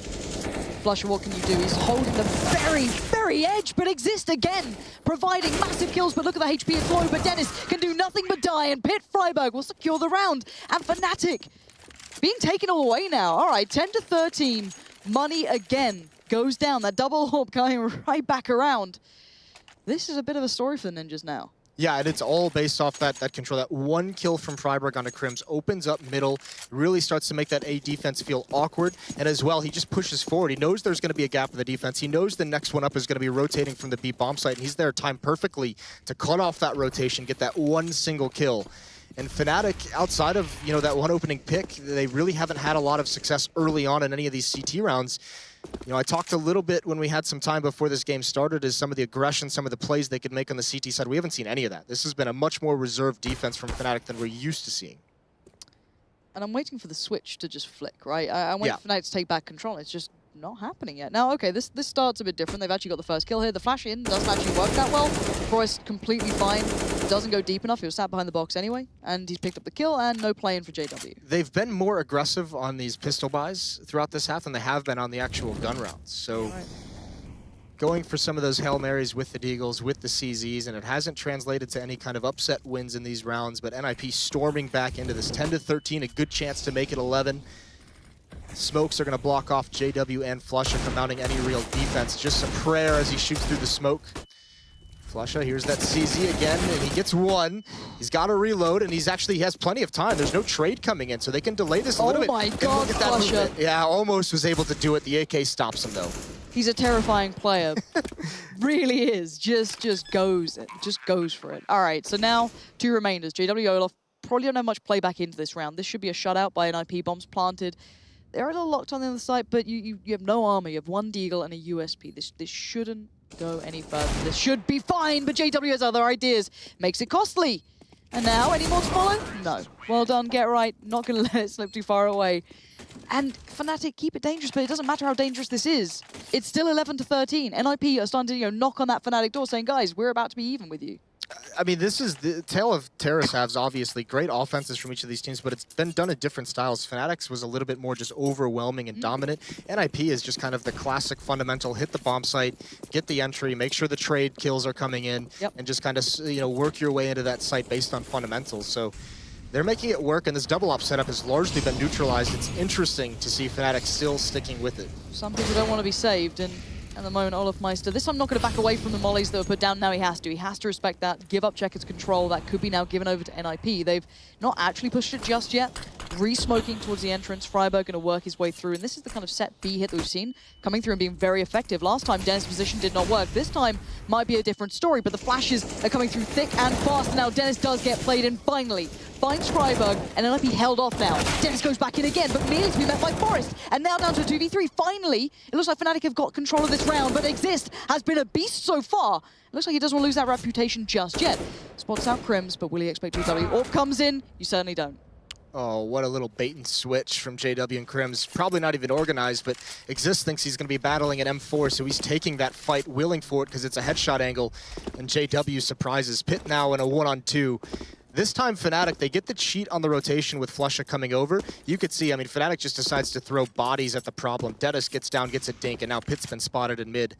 [SPEAKER 4] Flusher, what can you do? He's holding the very, very edge, but Exist again, providing massive kills, but look at the HP it's low, but Dennis can do nothing but die, and Pit Freiburg will secure the round, and Fnatic being taken all away now. All right, 10-13, money again goes down. That double hop coming right back around. This is a bit of a story for the Ninjas now.
[SPEAKER 5] Yeah, and it's all based off that control. That one kill from Freiburg onto Krims opens up middle, really starts to make that A defense feel awkward. And as well, he just pushes forward. He knows there's going to be a gap in the defense. He knows the next one up is going to be rotating from the B bomb site. And he's there timed perfectly to cut off that rotation, get that one single kill. And Fnatic, outside of that one opening pick, they really haven't had a lot of success early on in any of these CT rounds. I talked a little bit when we had some time before this game started is some of the aggression, some of the plays they could make on the CT side. We haven't seen any of that. This has been a much more reserved defense from Fnatic than we're used to seeing.
[SPEAKER 4] And I'm waiting for the switch to just flick, right? I'm waiting for Fnatic to take back control. It's just not happening yet. Now, okay, this start's a bit different. They've actually got the first kill here. The flash in doesn't actually work that well. Forrest completely fine. Doesn't go deep enough. He was sat behind the box anyway. And he's picked up the kill and no play in for JW.
[SPEAKER 5] They've been more aggressive on these pistol buys throughout this half than they have been on the actual gun rounds. So going for some of those Hail Marys with the Deagles, with the CZs, and it hasn't translated to any kind of upset wins in these rounds, but NiP storming back into this 10-13, a good chance to make it 11. Smokes are going to block off JW and Flusha from mounting any real defense. Just a prayer as he shoots through the smoke. Flusha, here's that CZ again, and he gets one. He's got to reload, and he has plenty of time. There's no trade coming in, so they can delay this a little bit.
[SPEAKER 4] Oh my God, Flusha.
[SPEAKER 5] Yeah, almost was able to do it. The AK stops him, though.
[SPEAKER 4] He's a terrifying player. Really is. Just goes for it. All right, so now 2 remainders. JW Olaf probably don't have much play back into this round. This should be a shutout by NiP. Bombs planted. They're a little locked on the other side, but you have no armor. You have 1 Deagle and a USP. This shouldn't go any further. This should be fine, but JW has other ideas. Makes it costly. And now, any more to follow? No. Well done, Get Right. Not going to let it slip too far away. And Fnatic keep it dangerous, but it doesn't matter how dangerous this is. It's still 11-13. NiP are starting to knock on that Fnatic door saying, guys, we're about to be even with you.
[SPEAKER 5] I mean, this is the tale of Terrace halves, obviously. Great offenses from each of these teams, but it's been done in different styles. Fnatic's was a little bit more just overwhelming and dominant. NiP is just kind of the classic fundamental, hit the bomb site, get the entry, make sure the trade kills are coming in, and just kind of work your way into that site based on fundamentals. So they're making it work, and this double op setup has largely been neutralized. It's interesting to see Fnatic still sticking with it.
[SPEAKER 4] Some people don't want to be saved, and at the moment, Olaf Meister, this time not going to back away from the mollies that were put down. Now he has to. He has to respect that, give up Checker's control. That could be now given over to NiP. They've not actually pushed it just yet. Re-smoking towards the entrance. Freiburg going to work his way through. And this is the kind of set B hit that we've seen coming through and being very effective. Last time, Dennis' position did not work. This time might be a different story, but the flashes are coming through thick and fast. Now Dennis does get played in finally. Finds Freiburg, and NiP held off now. Dennis goes back in again, but merely to be met by Forest. And now down to a 2v3. Finally, it looks like Fnatic have got control of this round, but Exist has been a beast so far. It looks like he doesn't want to lose that reputation just yet. Spots out Krims, but will he expect 2W? Orb comes in, you certainly don't.
[SPEAKER 5] Oh, what a little bait and switch from JW and Krims. Probably not even organized, but Exist thinks he's going to be battling at M4, so he's taking that fight, willing for it, because it's a headshot angle, and JW surprises Pit now in a 1-on-2. This time, Fnatic, they get the cheat on the rotation with Flusha coming over. You could see, I mean, Fnatic just decides to throw bodies at the problem. Dennis gets down, gets a dink, and now Pit's been spotted in mid.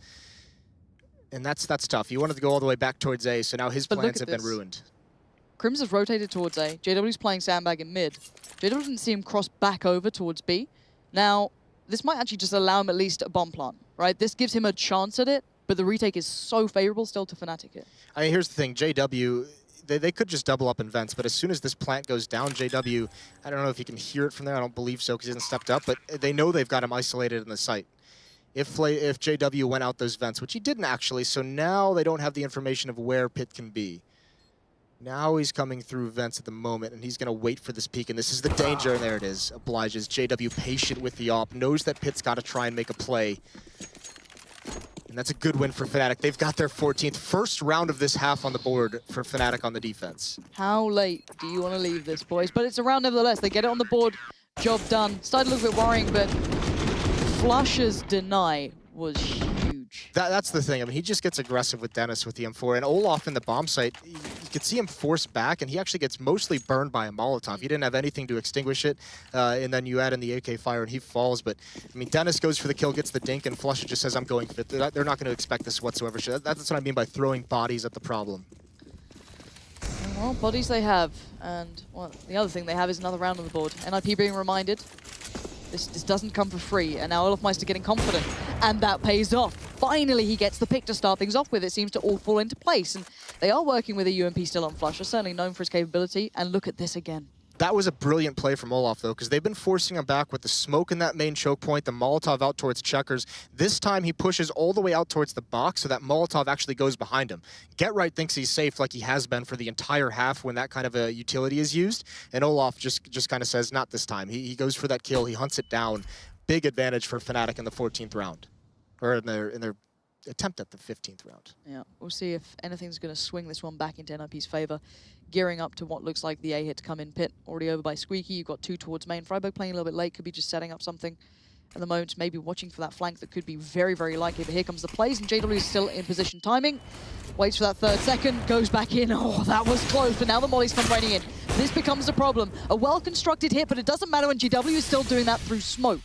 [SPEAKER 5] And that's tough. You wanted to go all the way back towards A, so now his plans have been ruined.
[SPEAKER 4] Krims has rotated towards A. JW's playing sandbag in mid. JW didn't see him cross back over towards B. Now, this might actually just allow him at least a bomb plant, right? This gives him a chance at it, but the retake is so favorable still to Fnatic here.
[SPEAKER 5] I mean, here's the thing. JW, they could just double up in vents, but as soon as this plant goes down, JW, I don't know if you can hear it from there. I don't believe so because he hasn't stepped up, but they know they've got him isolated in the site. If JW went out those vents, which he didn't actually, so now they don't have the information of where Pit can be. Now he's coming through vents at the moment, and he's going to wait for this peek, and this is the danger, and there it is. Obliges. JW patient with the op, knows that Pit's got to try and make a play. And that's a good win for Fnatic. They've got their 14th first round of this half on the board for Fnatic on the defense.
[SPEAKER 4] How late do you want to leave this, boys? But it's a round nevertheless. They get it on the board. Job done. Started a little bit worrying, but Flusher's deny was huge.
[SPEAKER 5] That's the thing. I mean, he just gets aggressive with Dennis with the M4. And Olaf in the bomb site, you could see him force back, and he actually gets mostly burned by a Molotov. He didn't have anything to extinguish it, and then you add in the AK fire, and he falls. But, I mean, Dennis goes for the kill, gets the dink, and Flusher just says, I'm going for it. They're not going to expect this whatsoever. That's what I mean by throwing bodies at the problem.
[SPEAKER 4] Well, bodies they have, and well, the other thing they have is another round on the board. NiP being reminded, this doesn't come for free, and now Olafmeister getting confident, and that pays off. Finally, he gets the pick to start things off with. It seems to all fall into place, and they are working with a UMP still on Flusher, certainly known for his capability, and look at this again.
[SPEAKER 5] That was a brilliant play from Olaf, though, because they've been forcing him back with the smoke in that main choke point, the Molotov out towards Checkers. This time, he pushes all the way out towards the box so that Molotov actually goes behind him. GetRight thinks he's safe like he has been for the entire half when that kind of a utility is used, and Olaf just kind of says, not this time. He goes for that kill, he hunts it down. Big advantage for Fnatic in the 14th round, or in their attempt at the 15th round.
[SPEAKER 4] Yeah, we'll see if anything's going to swing this one back into NiP's favor. Gearing up to what looks like the A hit to come in pit. Already over by Squeaky. You've got two towards main. Freiburg playing a little bit late. Could be just setting up something at the moment. Maybe watching for that flank that could be very, very likely. But here comes the plays, and JW is still in position. Timing. Waits for that third second. Goes back in. Oh, that was close. But now the mollies come raining in. This becomes a problem. A well-constructed hit, but it doesn't matter when GW is still doing that through smoke.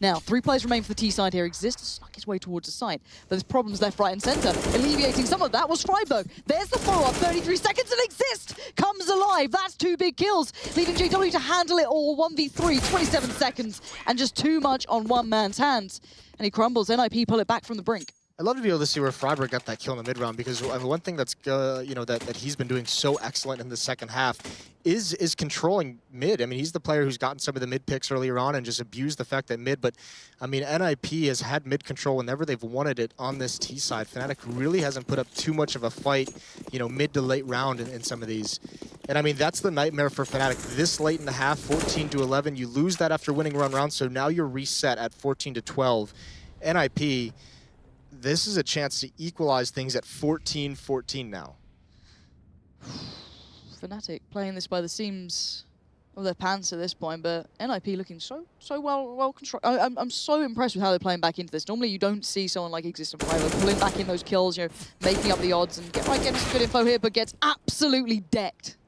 [SPEAKER 4] Now, 3 players remain for the T side here. Exist snuck his way towards the site, but there's problems left, right, and center. Alleviating some of that was Freiburg. There's the follow-up. 33 seconds, and Exist comes alive. That's 2 big kills, leaving JW to handle it all. 1v3, 27 seconds, and just too much on one man's hands. And he crumbles. NiP pull it back from the brink.
[SPEAKER 5] I'd love to be able to see where Freiburg got that kill in the mid-round, because I mean, one thing that's that he's been doing so excellent in the second half is controlling mid. I mean, he's the player who's gotten some of the mid picks earlier on and just abused the fact that mid, but I mean, NiP has had mid control whenever they've wanted it on this T side. Fnatic really hasn't put up too much of a fight, mid to late round in some of these. And I mean, that's the nightmare for Fnatic. This late in the half, 14-11, you lose that after winning run round, so now you're reset at 14-12. NiP, this is a chance to equalize things at 14-14 now.
[SPEAKER 4] Fnatic playing this by the seams of their pants at this point, but NiP looking so well constructed. I'm so impressed with how they're playing back into this. Normally you don't see someone like Exist and Freiburg pulling back in those kills, making up the odds, and getting some good info here, but gets absolutely decked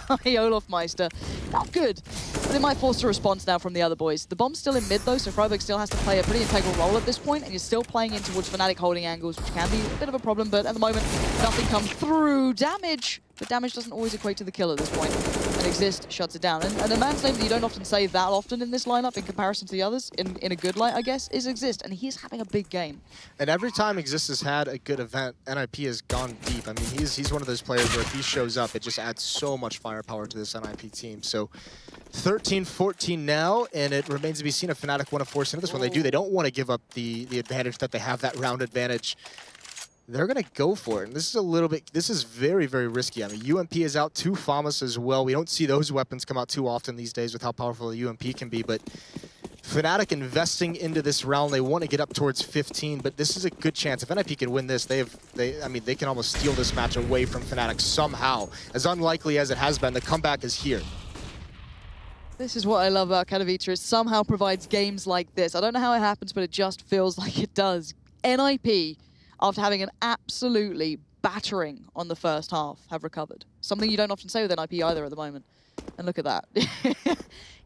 [SPEAKER 4] by Olafmeister. Not good. But it might force a response now from the other boys. The bomb's still in mid though, so Freiburg still has to play a pretty integral role at this point, and you're still playing in towards Fnatic holding angles, which can be a bit of a problem, but at the moment, nothing comes through. Damage, but damage doesn't always equate to the kill at this point. And Exist shuts it down. And a man's name that you don't often say that often in this lineup in comparison to the others, in a good light, I guess, is Exist, and he's having a big game.
[SPEAKER 5] And every time Exist has had a good event, NiP has gone deep. I mean, he's one of those players where if he shows up, it just adds so much firepower to this NiP team. So 13-14 now, and it remains to be seen if Fnatic want to force into this one. They do. They don't want to give up the advantage that they have, that round advantage. They're going to go for it. And this is very, very risky. I mean, UMP is out, 2 FAMAS as well. We don't see those weapons come out too often these days with how powerful the UMP can be, but Fnatic investing into this round. They want to get up towards 15, but this is a good chance. If NiP can win this, they can almost steal this match away from Fnatic somehow. As unlikely as it has been, the comeback is here.
[SPEAKER 4] This is what I love about Katowice. It somehow provides games like this. I don't know how it happens, but it just feels like it does. NiP, after having an absolutely battering on the first half, have recovered. Something you don't often say with NiP either at the moment. And look at that.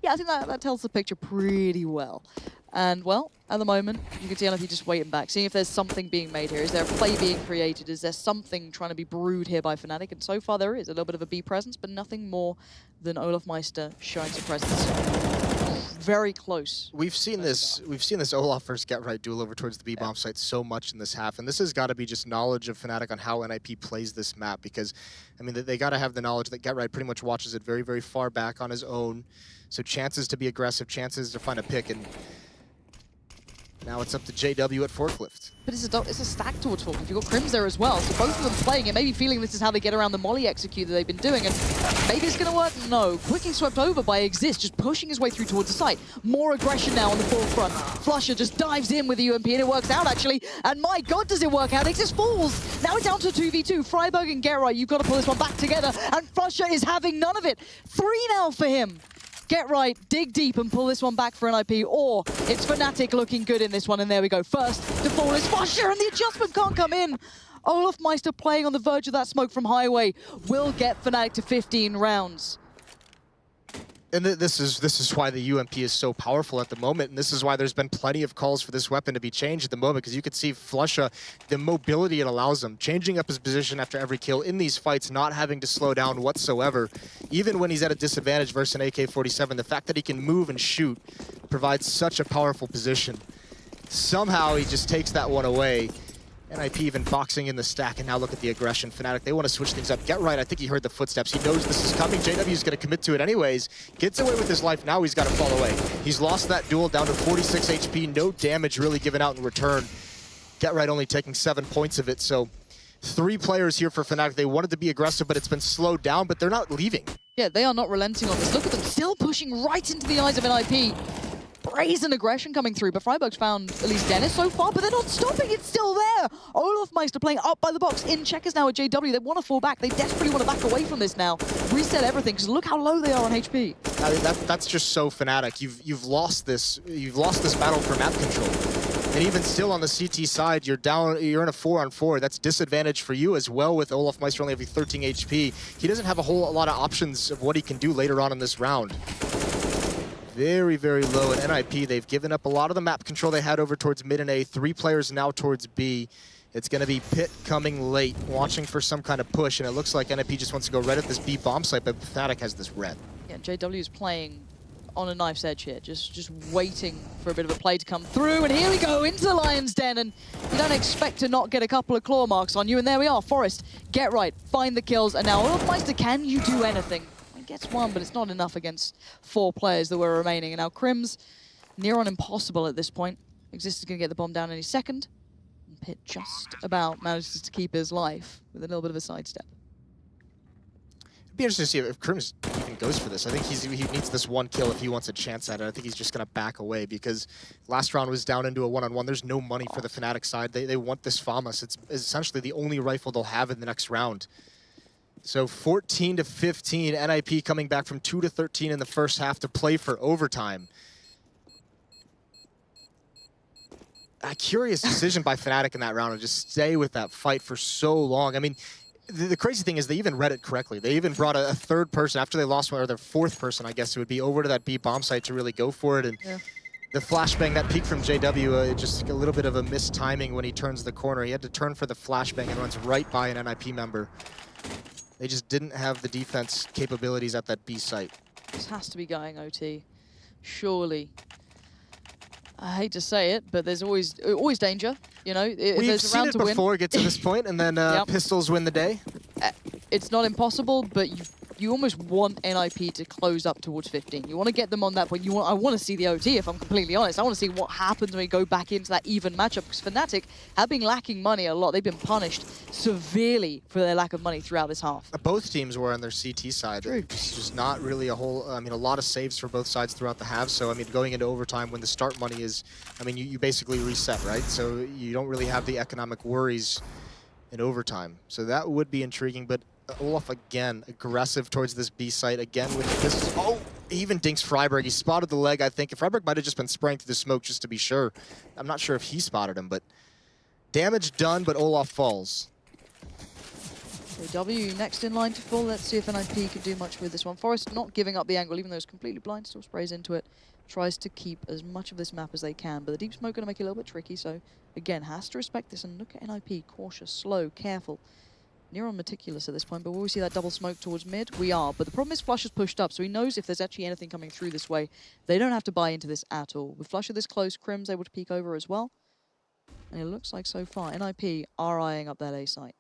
[SPEAKER 4] Yeah, I think that tells the picture pretty well. And, well, at the moment, you can see NiP just waiting back, seeing if there's something being made here. Is there a play being created? Is there something trying to be brewed here by Fnatic? And so far there is a little bit of a B presence, but nothing more than Olafmeister showing some presence. Very close.
[SPEAKER 5] We've seen this Olaf versus GetRight duel over towards the B bomb site so much in this half, and this has got to be just knowledge of Fnatic on how NiP plays this map, because I mean they got to have the knowledge that GetRight pretty much watches it very, very far back on his own. So chances to be aggressive, chances to find a pick, and Now it's up to JW at Forklift.
[SPEAKER 4] But it's a stack towards Forklift. You've got Crims there as well, so both of them playing it, maybe feeling this is how they get around the molly execute that they've been doing, and maybe it's going to work. No. Quickly swept over by Exist, just pushing his way through towards the site. More aggression now on the forefront. Flusher just dives in with the UMP, and it works out, actually. And my God, does it work out. Exist falls. Now it's down to 2v2. Freiburg and Get Right, you've got to pull this one back together, and Flusher is having none of it. 3 now for him. Get Right, dig deep and pull this one back for NiP, or it's Fnatic looking good in this one, and there we go. First to fall is Flusher, and the adjustment can't come in. Olofmeister playing on the verge of that smoke from Highway will get Fnatic to 15 rounds.
[SPEAKER 5] And this is why the UMP is so powerful at the moment, and this is why there's been plenty of calls for this weapon to be changed at the moment, because you could see Flusha, the mobility it allows him, changing up his position after every kill in these fights, not having to slow down whatsoever. Even when he's at a disadvantage versus an AK-47, the fact that he can move and shoot provides such a powerful position. Somehow he just takes that one away. NiP even boxing in the stack, and now look at the aggression. Fnatic, they want to switch things up. Get Right, I think he heard the footsteps. He knows this is coming. JW is going to commit to it anyways. Gets away with his life. Now he's got to fall away. He's lost that duel down to 46 HP. No damage really given out in return. Get Right only taking 7 points of it. So 3 players here for Fnatic. They wanted to be aggressive, but it's been slowed down, but they're not leaving.
[SPEAKER 4] Yeah, they are not relenting on this. Look at them still pushing right into the eyes of NiP. Brazen aggression coming through, but Freiburg's found at least Dennis so far, but they're not stopping, it's still there! Olofmeister playing up by the box, in checkers now at JW, they want to fall back, they desperately want to back away from this now, reset everything, because look how low they are on HP.
[SPEAKER 5] I mean, that's just so Fnatic. You've lost this battle for map control. And even still on the CT side, you're in a 4-on-4. That's disadvantage for you as well, with Olofmeister only having 13 HP. He doesn't have a whole lot of options of what he can do later on in this round. Very, very low at NiP. They've given up a lot of the map control they had over towards mid and A. 3 players now towards B. It's going to be Pit coming late, watching for some kind of push, and it looks like NiP just wants to go right at this B bomb site, but Fnatic has this red.
[SPEAKER 4] Yeah, JW is playing on a knife's edge here, just waiting for a bit of a play to come through, and here we go into the Lion's Den, and you don't expect to not get a couple of claw marks on you, and there we are. Forest, Get Right, find the kills, and now Olofmeister, can you do anything? Gets 1, but it's not enough against 4 players that were remaining. And now Crims, near on impossible at this point. Exist is going to get the bomb down any second. And Pit just about manages to keep his life with a little bit of a sidestep.
[SPEAKER 5] It'd be interesting to see if Crims even goes for this. I think he needs this 1 kill if he wants a chance at it. I think he's just going to back away, because last round was down into a 1-on-1. There's no money for the Fnatic side. They want this FAMAS. It's essentially the only rifle they'll have in the next round. So 14 to 15, NiP coming back from 2 to 13 in the first half to play for overtime. A curious decision by Fnatic in that round to just stay with that fight for so long. I mean, the crazy thing is they even read it correctly. They even brought a 3rd person after they lost one, or their 4th person, I guess it would be, over to that B bomb site to really go for it. And
[SPEAKER 4] yeah.
[SPEAKER 5] The flashbang, that peek from JW, just a little bit of a missed timing when he turns the corner. He had to turn for the flashbang and runs right by an NiP member. They just didn't have the defense capabilities at that B site.
[SPEAKER 4] This has to be going OT, surely. I hate to say it, but there's always danger. You know,
[SPEAKER 5] we've seen it before get to this point, and then
[SPEAKER 4] Yep.
[SPEAKER 5] Pistols win the day.
[SPEAKER 4] It's not impossible, but you almost want NiP to close up towards 15. You want to get them on that point. I want to see the OT, if I'm completely honest. I want to see what happens when we go back into that even matchup, because Fnatic have been lacking money a lot. They've been punished severely for their lack of money throughout this half.
[SPEAKER 5] Both teams were on their CT side.
[SPEAKER 4] True.
[SPEAKER 5] It's just not really a whole, I mean, a lot of saves for both sides throughout the half. So, I mean, going into overtime when the start money is, I mean, you basically reset, right? So you don't really have the economic worries in overtime. So that would be intriguing, but Olof again, aggressive towards this B site, again with this. Oh, he even dinks Freiburg. He spotted the leg, I think. Freiburg might have just been spraying through the smoke just to be sure. I'm not sure if he spotted him, but damage done, but Olaf falls.
[SPEAKER 4] W next in line to fall. Let's see if NiP can do much with this one. Forest not giving up the angle, even though it's completely blind, still sprays into it. Tries to keep as much of this map as they can, but the deep smoke going to make it a little bit tricky, so again, has to respect this and look at NiP, cautious, slow, careful. Near on meticulous at this point, but will we see that double smoke towards mid? We are, but the problem is Flush is pushed up, so he knows if there's actually anything coming through this way, they don't have to buy into this at all. With Flusher this close, Crim's able to peek over as well. And it looks like so far, NiP are eyeing up that A site.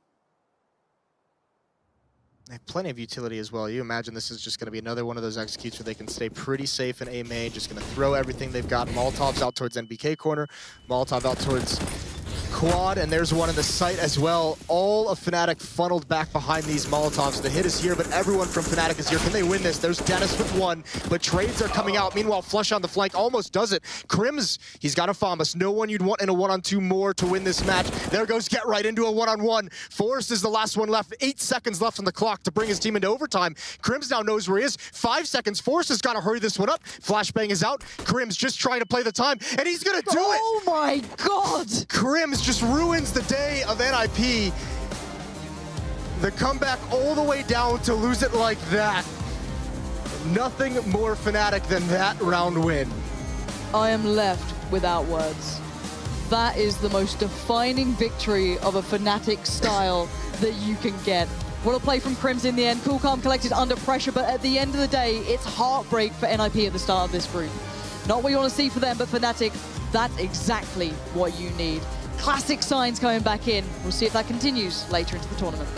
[SPEAKER 5] They have plenty of utility as well. You imagine this is just going to be another one of those executes where they can stay pretty safe in A main, just going to throw everything they've got. Molotov's out towards NBK corner, Molotov out towards quad, and there's one in the site as well. All of Fnatic funneled back behind these Molotovs. The hit is here, but everyone from Fnatic is here. Can they win this? There's Dennis with one, but trades are coming out. Meanwhile, Flush on the flank almost does it. Crims, he's got a Famas. No one you'd want in a one-on-two more to win this match. There goes Get Right into a one-on-one. Forrest is the last one left. 8 seconds left on the clock to bring his team into overtime. Crims now knows where he is. 5 seconds. Forrest has got to hurry this one up. Flashbang is out. Crims just trying to play the time, and he's going to do it.
[SPEAKER 4] Oh my God!
[SPEAKER 5] Crims just ruins the day of NiP. The comeback all the way down to lose it like that. Nothing more Fnatic than that round win.
[SPEAKER 4] I am left without words. That is the most defining victory of a Fnatic style that you can get. What a play from Crims in the end. Cool, calm, collected under pressure, but at the end of the day, it's heartbreak for NiP at the start of this group. Not what you want to see for them, but Fnatic, that's exactly what you need. Classic signs coming back in. We'll see if that continues later into the tournament.